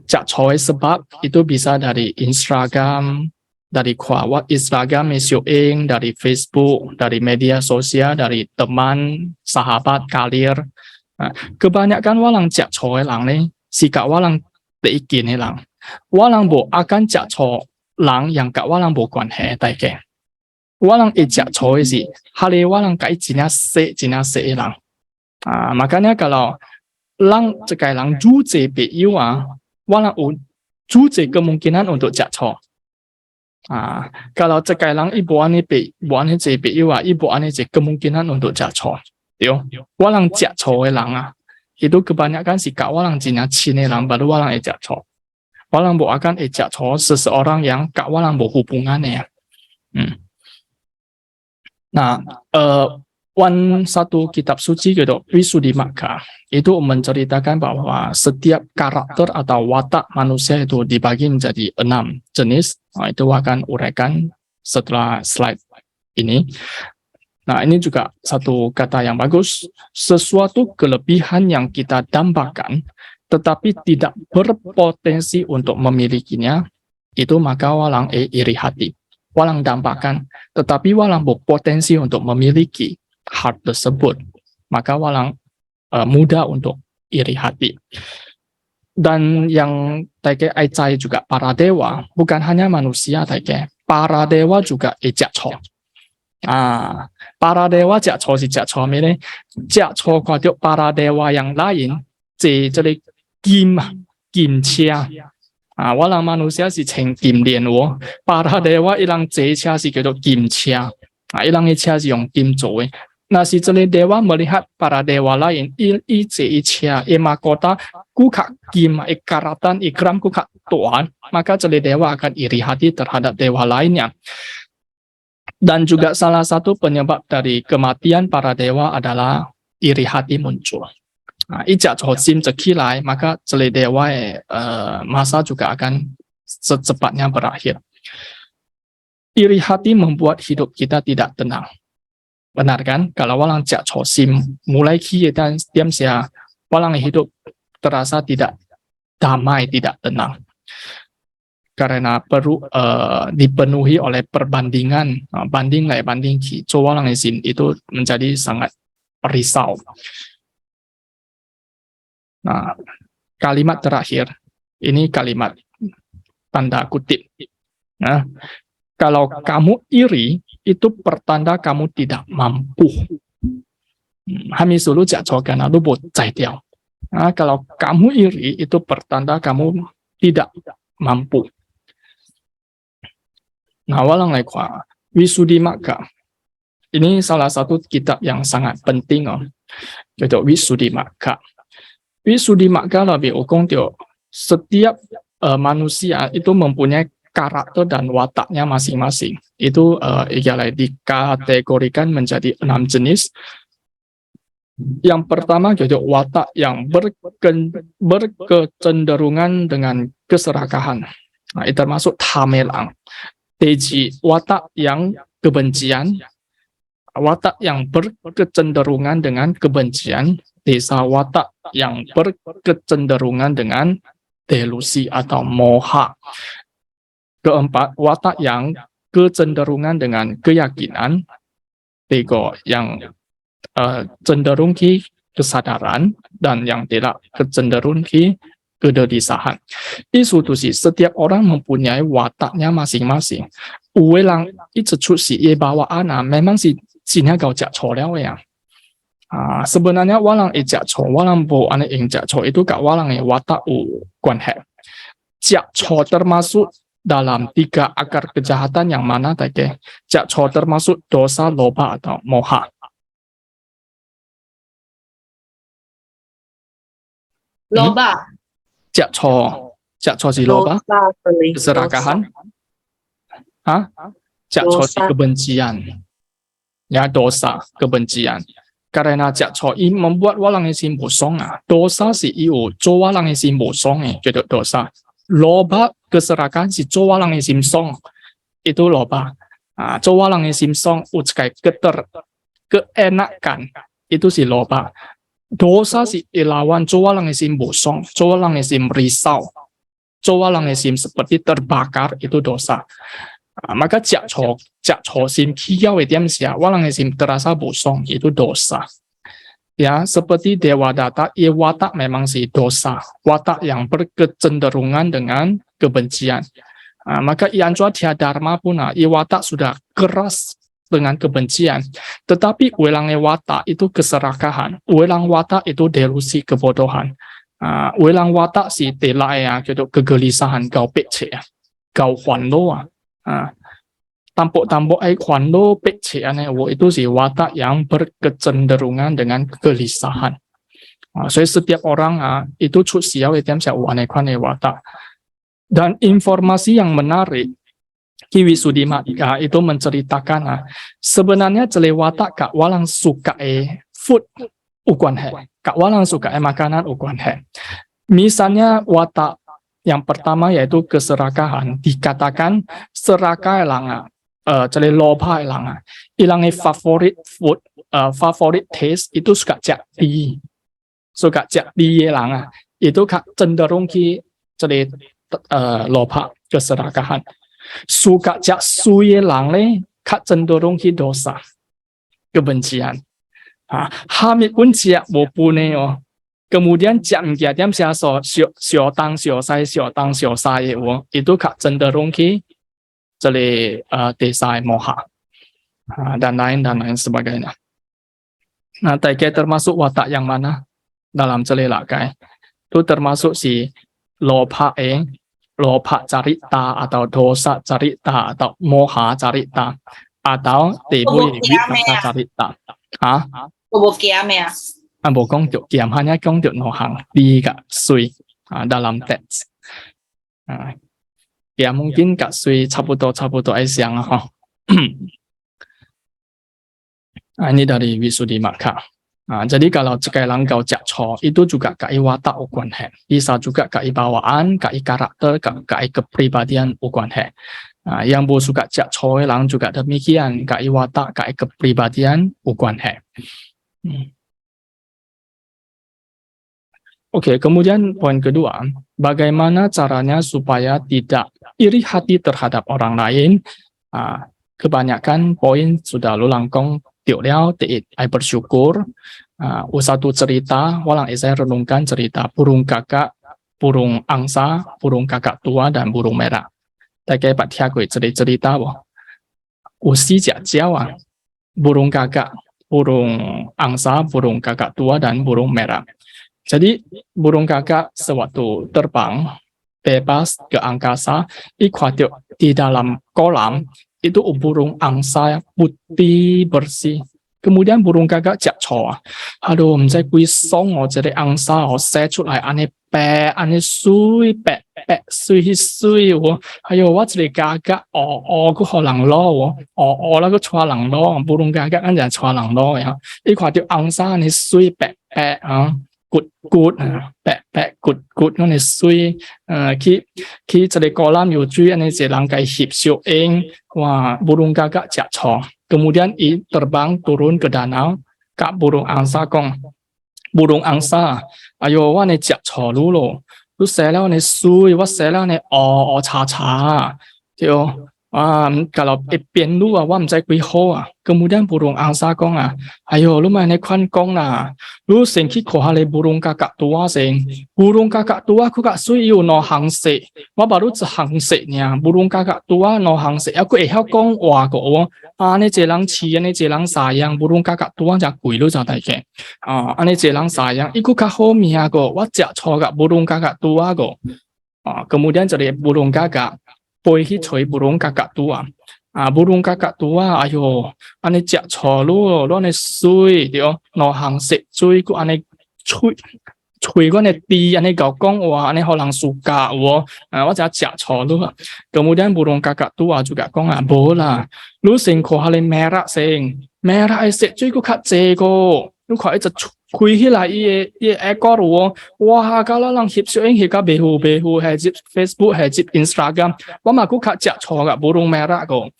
Jakcoy sebab itu bisa dari Instagram, dari kuawat Instagram mesioing, dari Facebook, dari media sosial, dari teman, sahabat, karir. Kebanyakan walang jakco lang ni, sikap walang teikin lang. Walang bo akan jakco lang yang kak walang bo kuan he taike. Walang jakco si, hale walang kai jina se lang. Makanya kalau lang cekai lang juje be iwa, walang juje kemungkinan untuk jakco. Kalau cekai lang ibu ane be je be iwa, ibu ane je kemungkinan untuk jakco. Walang jakco lang itu kebanyakan sikap walang jina cine lang baru walang jakco. Walang bo akan jakco seseorang yang kak walang bo hubungannya. Nah, satu kitab suci gitu Visuddhimagga itu menceritakan bahwa setiap karakter atau watak manusia itu dibagi menjadi 6 jenis. Itu akan uraikan setelah slide ini. Nah, ini juga satu kata yang bagus. Sesuatu kelebihan yang kita dambakan, tetapi tidak berpotensi untuk memilikinya, itu maka walang iri hati. Walang dambakan, tetapi walang berpotensi untuk memiliki hal tersebut, maka walang mudah untuk iri hati. Dan yang Taike Aicai juga para dewa, bukan hanya manusia Taike, para dewa juga jakco. Para dewa jakco si jakco ini, jakco kuatiu para dewa yang lain, jadi kim chia. Walang manusia si ceng kim lian wo, para dewa ilang chia si kado kim chia. Ilang chia si yung kim zoe. Nah si jeli dewa melihat para dewa lain chia mahkota kuka kim ikaratan ikram kuka Tuhan, maka jeli dewa akan iri hati terhadap dewa lainnya. Dan juga salah satu penyebab dari kematian para dewa adalah iri hati muncul. Ijak sim cekilai, maka jeli dewa masa juga akan secepatnya berakhir. Iri hati membuat hidup kita tidak tenang. Benar kan? Kalau walang jak sim mulai kia dan diam sia, walang hidup terasa tidak damai, tidak tenang. Karena perlu dipenuhi oleh perbandingan, banding lai banding ki, walang sim itu menjadi sangat risau. Nah, kalimat terakhir ini kalimat tanda kutip. Nah, kalau kamu iri, itu pertanda kamu tidak mampu. Kalau kamu iri, itu pertanda kamu tidak mampu. Nah, walang lekwa, Wisudimagga. Ini salah satu kitab yang sangat penting. Yaitu Wisudimagga. Wisudimagga lebih ukung setiap manusia itu mempunyai karakter dan wataknya masing-masing. Itu dikategorikan menjadi 6 jenis. Yang pertama yaitu watak yang berkecenderungan dengan keserakahan. Nah, itu termasuk tamelang. Teji, watak yang kebencian. Watak yang berkecenderungan dengan kebencian. Desa, watak yang berkecenderungan dengan delusi atau moha. Keempat, watak yang kecenderungan dengan keyakinan. Tiga, yang cenderung ke kesadaran, dan yang tidak kecenderung ke kededisahan. Isu tu si setiap orang mempunyai wataknya masing-masing. Uwelang itu si ye bawaan memang si sini kau jak colel ya. Sebenarnya walang jak co, walang bo ane jak co itu kak walang watak kuanhe. Jak co termasuk dalam 3 akar kejahatan yang mana tadi? Jakco termasuk dosa loba atau moha. Loba. Jakco si loba. Keserakahan. Jakco si kebencian. Ya, dosa, kebencian. Karena jakco ini membuat walang isim bosong. Dosa si iu, jo walang isim bosong jadi dosa. Loba keserakahan si cowalang isim song itu loba. Cowalang isim song uckai keenakan itu si loba. Dosa si ilawan cowalang isim bosong, cowalang isim risau, cowalang isim seperti terbakar itu dosa. Maka jakco sim kiyau etiam sia walang isim terasa bosong itu dosa. Ya, seperti Dewa Data, watak memang si dosa, watak yang berkecenderungan dengan kebencian. Maka Yanjua Dharma pun, watak sudah keras dengan kebencian. Tetapi welangnya watak itu keserakahan, welang watak itu delusi kebodohan. Welang watak si telai gitu kegelisahan kau pece, kau huanlo. Tampuk-tampuk kuando pece itu si watak yang berkecenderungan dengan kegelisahan. So setiap orang itu siau itu watak. Dan informasi yang menarik Ki Wisudimagga itu menceritakan sebenarnya cele watak kak walang suka food ukuan he, kak walang suka makanan ukuan he. Misalnya watak yang pertama yaitu keserakahan, dikatakan serakah elanga. Jadi loba ilangnya favorit food, favorit taste itu suka jadi elanga itu kak cenderung ki jadi loba keserakahan. Suka jak suye lang kak cenderung ki dosa kebencian. hamid pun siap bopune oh. Kemudian jam dia sia so xiao tang xiao sai oh. Itu kak cenderung ke jadi desai moha dan lain sebagainya. Nah, taike termasuk watak yang mana dalam celelakai? Itu termasuk si lopa carita atau dosa carita atau moha carita atau tebui witaka carita. Bukan kiam hanya kong nohang tiga sui dalam teks. Ya mungkin kak sui caputo siang ini dari Wisudimaka. Jadi kalau sekarang kau jakco itu juga kai watak ukuan bisa juga kai bawaan, kai karakter, kai kepribadian ukuan yang bu suka jakco lang juga demikian kai watak, kai kepribadian ukuan Oke, kemudian poin kedua, bagaimana caranya supaya tidak iri hati terhadap orang lain? Kebanyakan poin sudah lu langkong tiuk liao, ai bersyukur. Satu cerita, walang saya renungkan cerita burung kakak, burung angsa, burung kakak tua, dan burung merah. Dagai pak tiagui cerita boh. Usi jiao burung kakak, burung angsa, burung kakak tua, dan burung merah. Jadi burung kakak sewaktu terbang bebas ke angkasa, di dalam kolam itu burung angsa putih bersih. Kemudian burung kakak jakco, aduh, saya kui song jadi angsa, saya culai ane pe, ane sui pe sui, ayo wat jadi kakak, ku holang lo, lah ku chua lang lo, burung kakak kan jangan chua lang lo ya, angsa ane sui pe good good 嗰啲水佢jadi kolam 有水，呢只人計翕小影，哇burung kakak jakco. Kemudian terbang turun ke danau, kak burung angsa kong, burung angsa, ayo wa ne jakco lu saya lah ne sui, wa saya lah ne cha tio. Kalau pian lu wa mzai kui ho kemudian burung angsa kong ayo lu mana kwan kong lu sing ki ko hale burung kakak tua ku kak sui yu no hang se wa baru zi hang se nya burung kakak tua no hang se aku hao kong wa ko ne jelang chi ne jelang sayang burung kakak tua ja kui lu ja dai ke ne jelang sayang iku ka ho mi ko wa ja cho ga burung kakak tua ko kemudian jadi burung kakak pergi cari burung kakak tua. Burung kakak tua, ayo, ane jak colu, lo ane sui, dia, no hang se sui, ku ane cui ku ane ti, ane gao gong, wah, ane orang suka, wah, jak colu. Kemudian burung kakak tua juga gong, bola, lu sing ko hale merah sing, merah ai se sui ku kat jago, lu ko ai kui hila ekor wah kalau lang hip show hika behu hajib Facebook hajib Instagram wama ku kak jak choga burung merah ko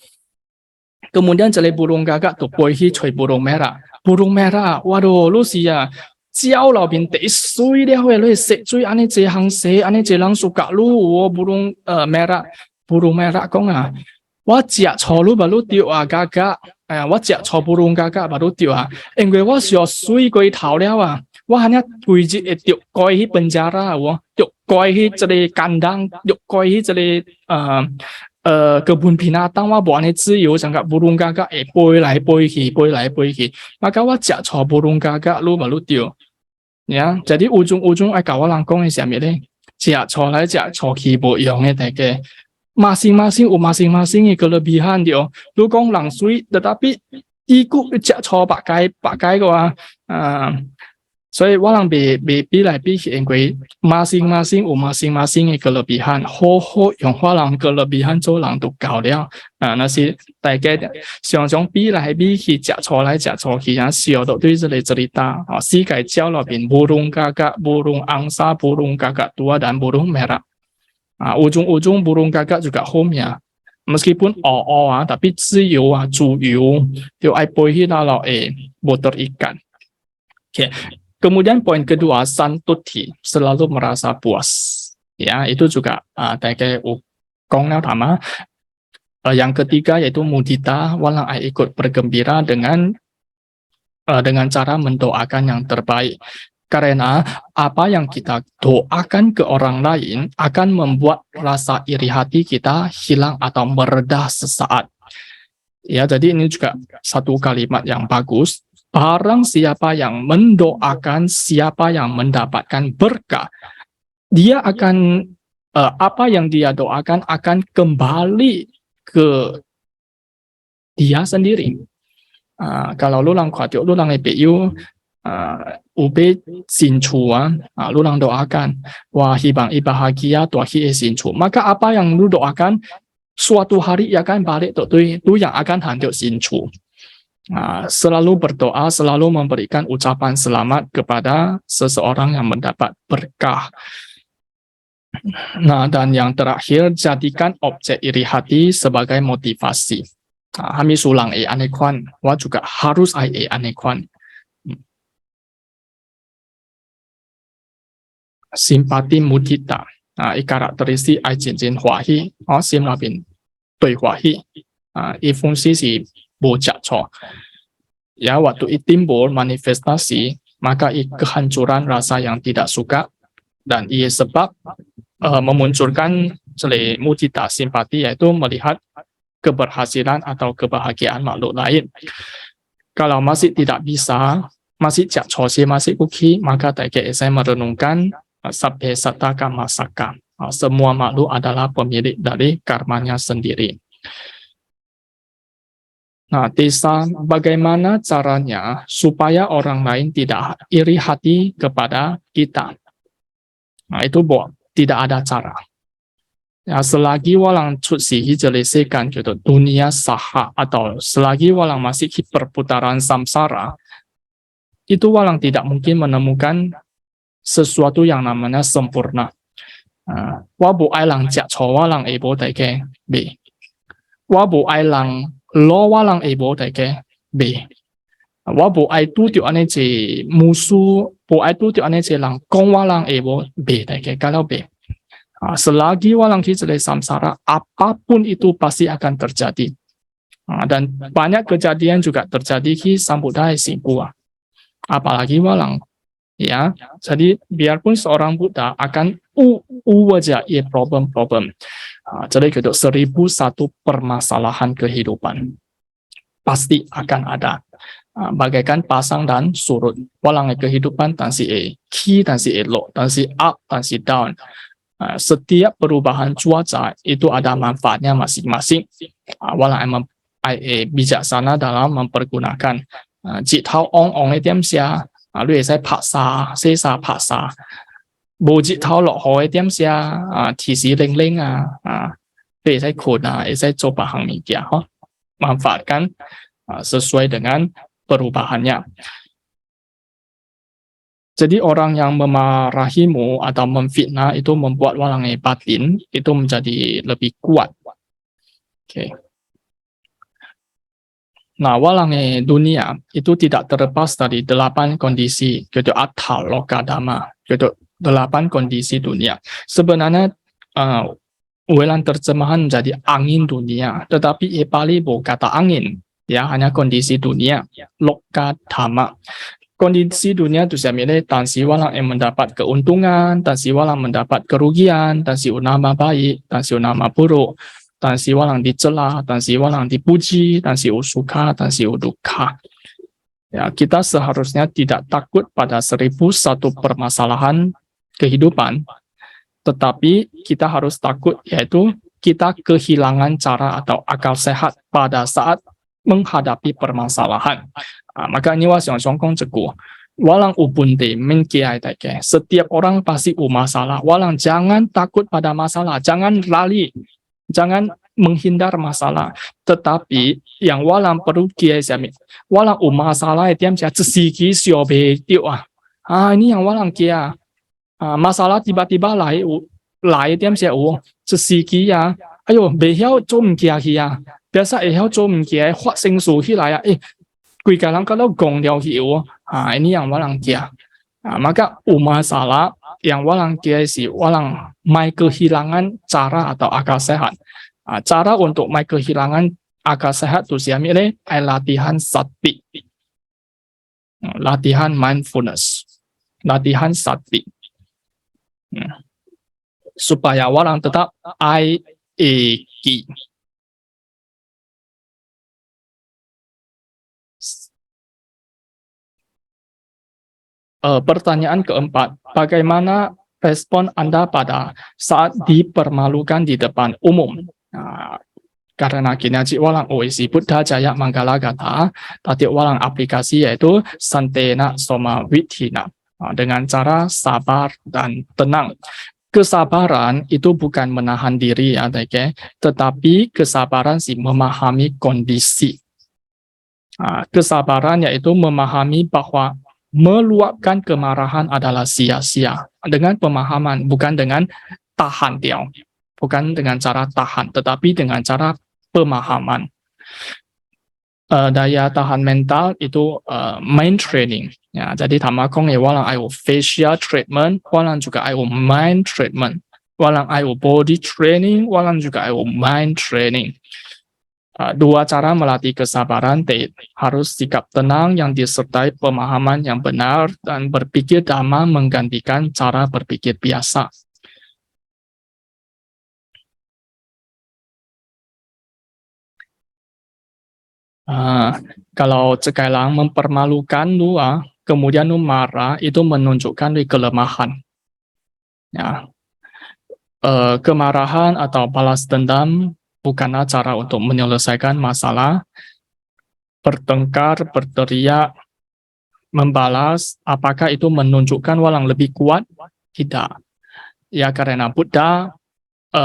kemudian jadi burung gagak tu pergi cari burung merah waduh lu sia jiao lao bin te sui dia hui lu se sui ane je hang se ane je lang suka lu burung merah ko wa jak cholu baru tiu gagak我只坐burung kakak baru tiu因为我小水鬼逃了我hanya规日会丢盖去penjara丢盖去这里kandang丢盖去这里kebun binatang 我无呢自由像个 burung kakak 飞来飞去 maka 我只坐 burung kakak lu baru tiu ya jadi ujung-ujung kalau orang ngomong什么呢只坐来只坐去不用的大家masing-masing kelebihan dia. Lu kong langsui, tetapi ikut jak co pakai gua.所以我让比来比去，因为masing-masing kelebihan，好用我让kelebihan做人都搞了。那是大家想比来比去，jak co来jak co去，小到对这里cerita，世界角落边 burung kakak, burung angsa, burung kakak tua dan burung merah. Ujung-ujung burung kakak juga home ya. Meskipun tapi 自由主游就爱pergi dalam motor ikan. Oke. Kemudian poin kedua santuti selalu merasa puas. Ya, itu juga kayak kongnya pertama. Yang ketiga yaitu mudita walang ikut bergembira dengan dengan cara mendoakan yang terbaik. Karena apa yang kita doakan ke orang lain akan membuat rasa iri hati kita hilang atau meredah sesaat. Ya, jadi ini juga satu kalimat yang bagus. Barang siapa yang mendoakan, siapa yang mendapatkan berkah, dia akan apa yang dia doakan akan kembali ke dia sendiri. Kalau lu lang kuat, lu lang ibu ube sincu lu lang doakan wah hibang bahagia tua hi sincu, maka apa yang lu doakan suatu hari ia akan balik itu yang akan hancur sincu. Selalu berdoa, selalu memberikan ucapan selamat kepada seseorang yang mendapat berkah. Nah, dan yang terakhir, jadikan objek iri hati sebagai motivasi. Kami sulang anekwan, wah juga harus anekwan. Simpati mudita, karakteristik jinjin huahi, sim labin dui huahi, fungsi si bojak co. Ya, waktu timbul manifestasi, maka kehancuran rasa yang tidak suka, dan ia sebab memunculkan mudita simpati, yaitu melihat keberhasilan atau kebahagiaan makhluk lain. Kalau masih tidak bisa, masih jakcosi, masih kuki, maka saya merenungkan sabhe satta kama saka. Semua makhluk adalah pemilik dari karmanya sendiri. Nah, Tisa, bagaimana caranya supaya orang lain tidak iri hati kepada kita? Nah, itu tidak ada cara. Ya, selagi walang cutsihi jelesekan gitu, dunia saha, atau selagi walang masih perputaran samsara, itu walang tidak mungkin menemukan sesuatu yang namanya sempurna. Wabu ailang jakco walang ebo taike b. Wabu ailang lo walang ebo taike b. Wabu ai tu tiu ane je musuh, bu ai tu tiu ane je lang kong walang ebo b taike kalau b. Selagi walang hijrah samsara, apapun itu pasti akan terjadi. Dan banyak kejadian juga terjadi ki sambudai singkuah. Apalagi walang. Ya, jadi biarpun seorang Buddha akan wajah problem-problem. Jadi gitu 1001 permasalahan kehidupan. Pasti akan ada. Bagaikan pasang dan surut. Walang kehidupan tan si ki tan si lo, tan si up, tan si down. Setiap perubahan cuaca itu ada manfaatnya masing-masing. Walang emang bijaksana dalam mempergunakan jitau ong tiam sia, lu saya paksa, saya paksa. Bo jitau lok hoi tiam sia, tisi ling lu saya kuna, saya coba hang media, manfaatkan sesuai dengan perubahannya. Jadi orang yang memarahimu atau memfitnah itu membuat walang batin itu menjadi lebih kuat. Oke. Nah, walang dunia itu tidak terlepas dari 8 kondisi, yaitu atal lokadama, yaitu 8 kondisi dunia. Sebenarnya ulang terjemahan menjadi angin dunia, tetapi Pali bukan kata angin, ya hanya kondisi dunia, lokadama. Kondisi dunia itu saya milih tansi walang yang mendapat keuntungan, tansi walang mendapat kerugian, tansi nama baik, tansi nama buruk, tansi walang dicela, tansi walang dipuji, tansi suka, tansi duka. Ya, kita seharusnya tidak takut pada 1001 permasalahan kehidupan, tetapi kita harus takut yaitu kita kehilangan cara atau akal sehat pada saat menghadapi permasalahan. Maka ini wasiong kong ceku. Walang ubunte menkiai taike. Setiap orang pasti masalah. Walang jangan takut pada masalah, jangan lari, jangan menghindar masalah. Tetapi yang walang perlu kiai siami. Walang masalah tiam sia cesiki siobe tiu ini yang walang kia. Masalah tiba-tiba lai tiam sia cesiki ya. Ayo behiao zom kia kia. Biasa zom kia hua sing su hi lai kui kalang kalau gong liao hiu, ini yang walang kia. Maka masalah yang walang kia si walang mai kehilangan cara atau akal sehat. Cara untuk mai kehilangan akal sehat tu siami latihan sati. latihan mindfulness, latihan sati. Supaya orang tetap eki. Pertanyaan keempat, bagaimana respon Anda pada saat dipermalukan di depan umum? Karena kinaji walang OEC Buddha Jaya Manggala Gata, tadi walang aplikasi yaitu Santena Soma Withina, dengan cara sabar dan tenang. Kesabaran itu bukan menahan diri, ya, tetapi kesabaran sih memahami kondisi. Kesabaran yaitu memahami bahwa meluapkan kemarahan adalah sia-sia dengan pemahaman, bukan dengan tahan dia, bukan dengan cara tahan, tetapi dengan cara pemahaman. Daya tahan mental itu mind training. Ya, jadi tamakong walang ayo facial treatment, walang juga ayo mind treatment, walang ayo body training, walang juga ayo mind training. Dua cara melatih kesabaran, harus sikap tenang yang disertai pemahaman yang benar dan berpikir dhamma menggantikan cara berpikir biasa. Kalau sekarang mempermalukan lu, kemudian lu marah, itu menunjukkan kelemahan. Ya. Kemarahan atau balas dendam bukanlah cara untuk menyelesaikan masalah. Bertengkar, berteriak, membalas, apakah itu menunjukkan walang lebih kuat? Tidak. Ya, karena Buddha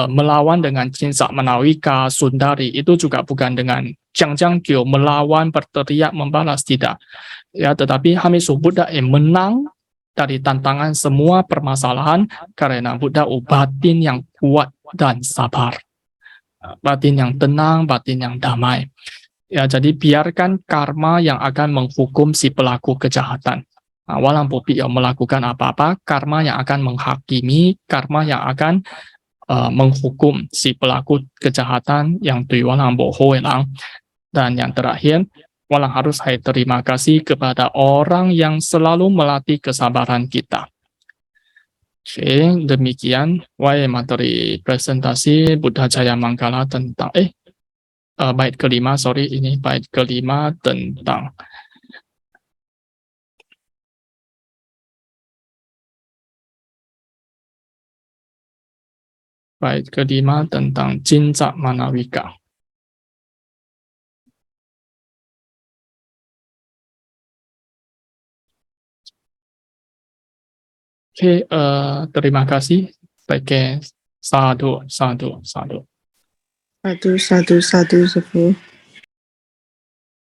melawan dengan Cinsak Manawika, Sundari, itu juga bukan dengan Jiang-Jiang-Gyo, melawan, berteriak, membalas, tidak. Ya, tetapi Hamisu Buddha menang dari tantangan semua permasalahan karena Buddha batin yang kuat dan sabar. Batin yang tenang, batin yang damai. Ya, jadi biarkan karma yang akan menghukum si pelaku kejahatan. Walang Bobi yang melakukan apa-apa, karma yang akan menghakimi, karma yang akan menghukum si pelaku kejahatan yang walang boho elang. Dan yang terakhir, walang harus terima kasih kepada orang yang selalu melatih kesabaran kita. Oke, demikian materi presentasi Buddha Jaya Manggala tentang bait kelima, ini bait kelima tentang Cinsak Manawika. Oke, terima kasih. Sadhu, sadhu, sadhu. Sadu, sadu, sadu, Sepuh.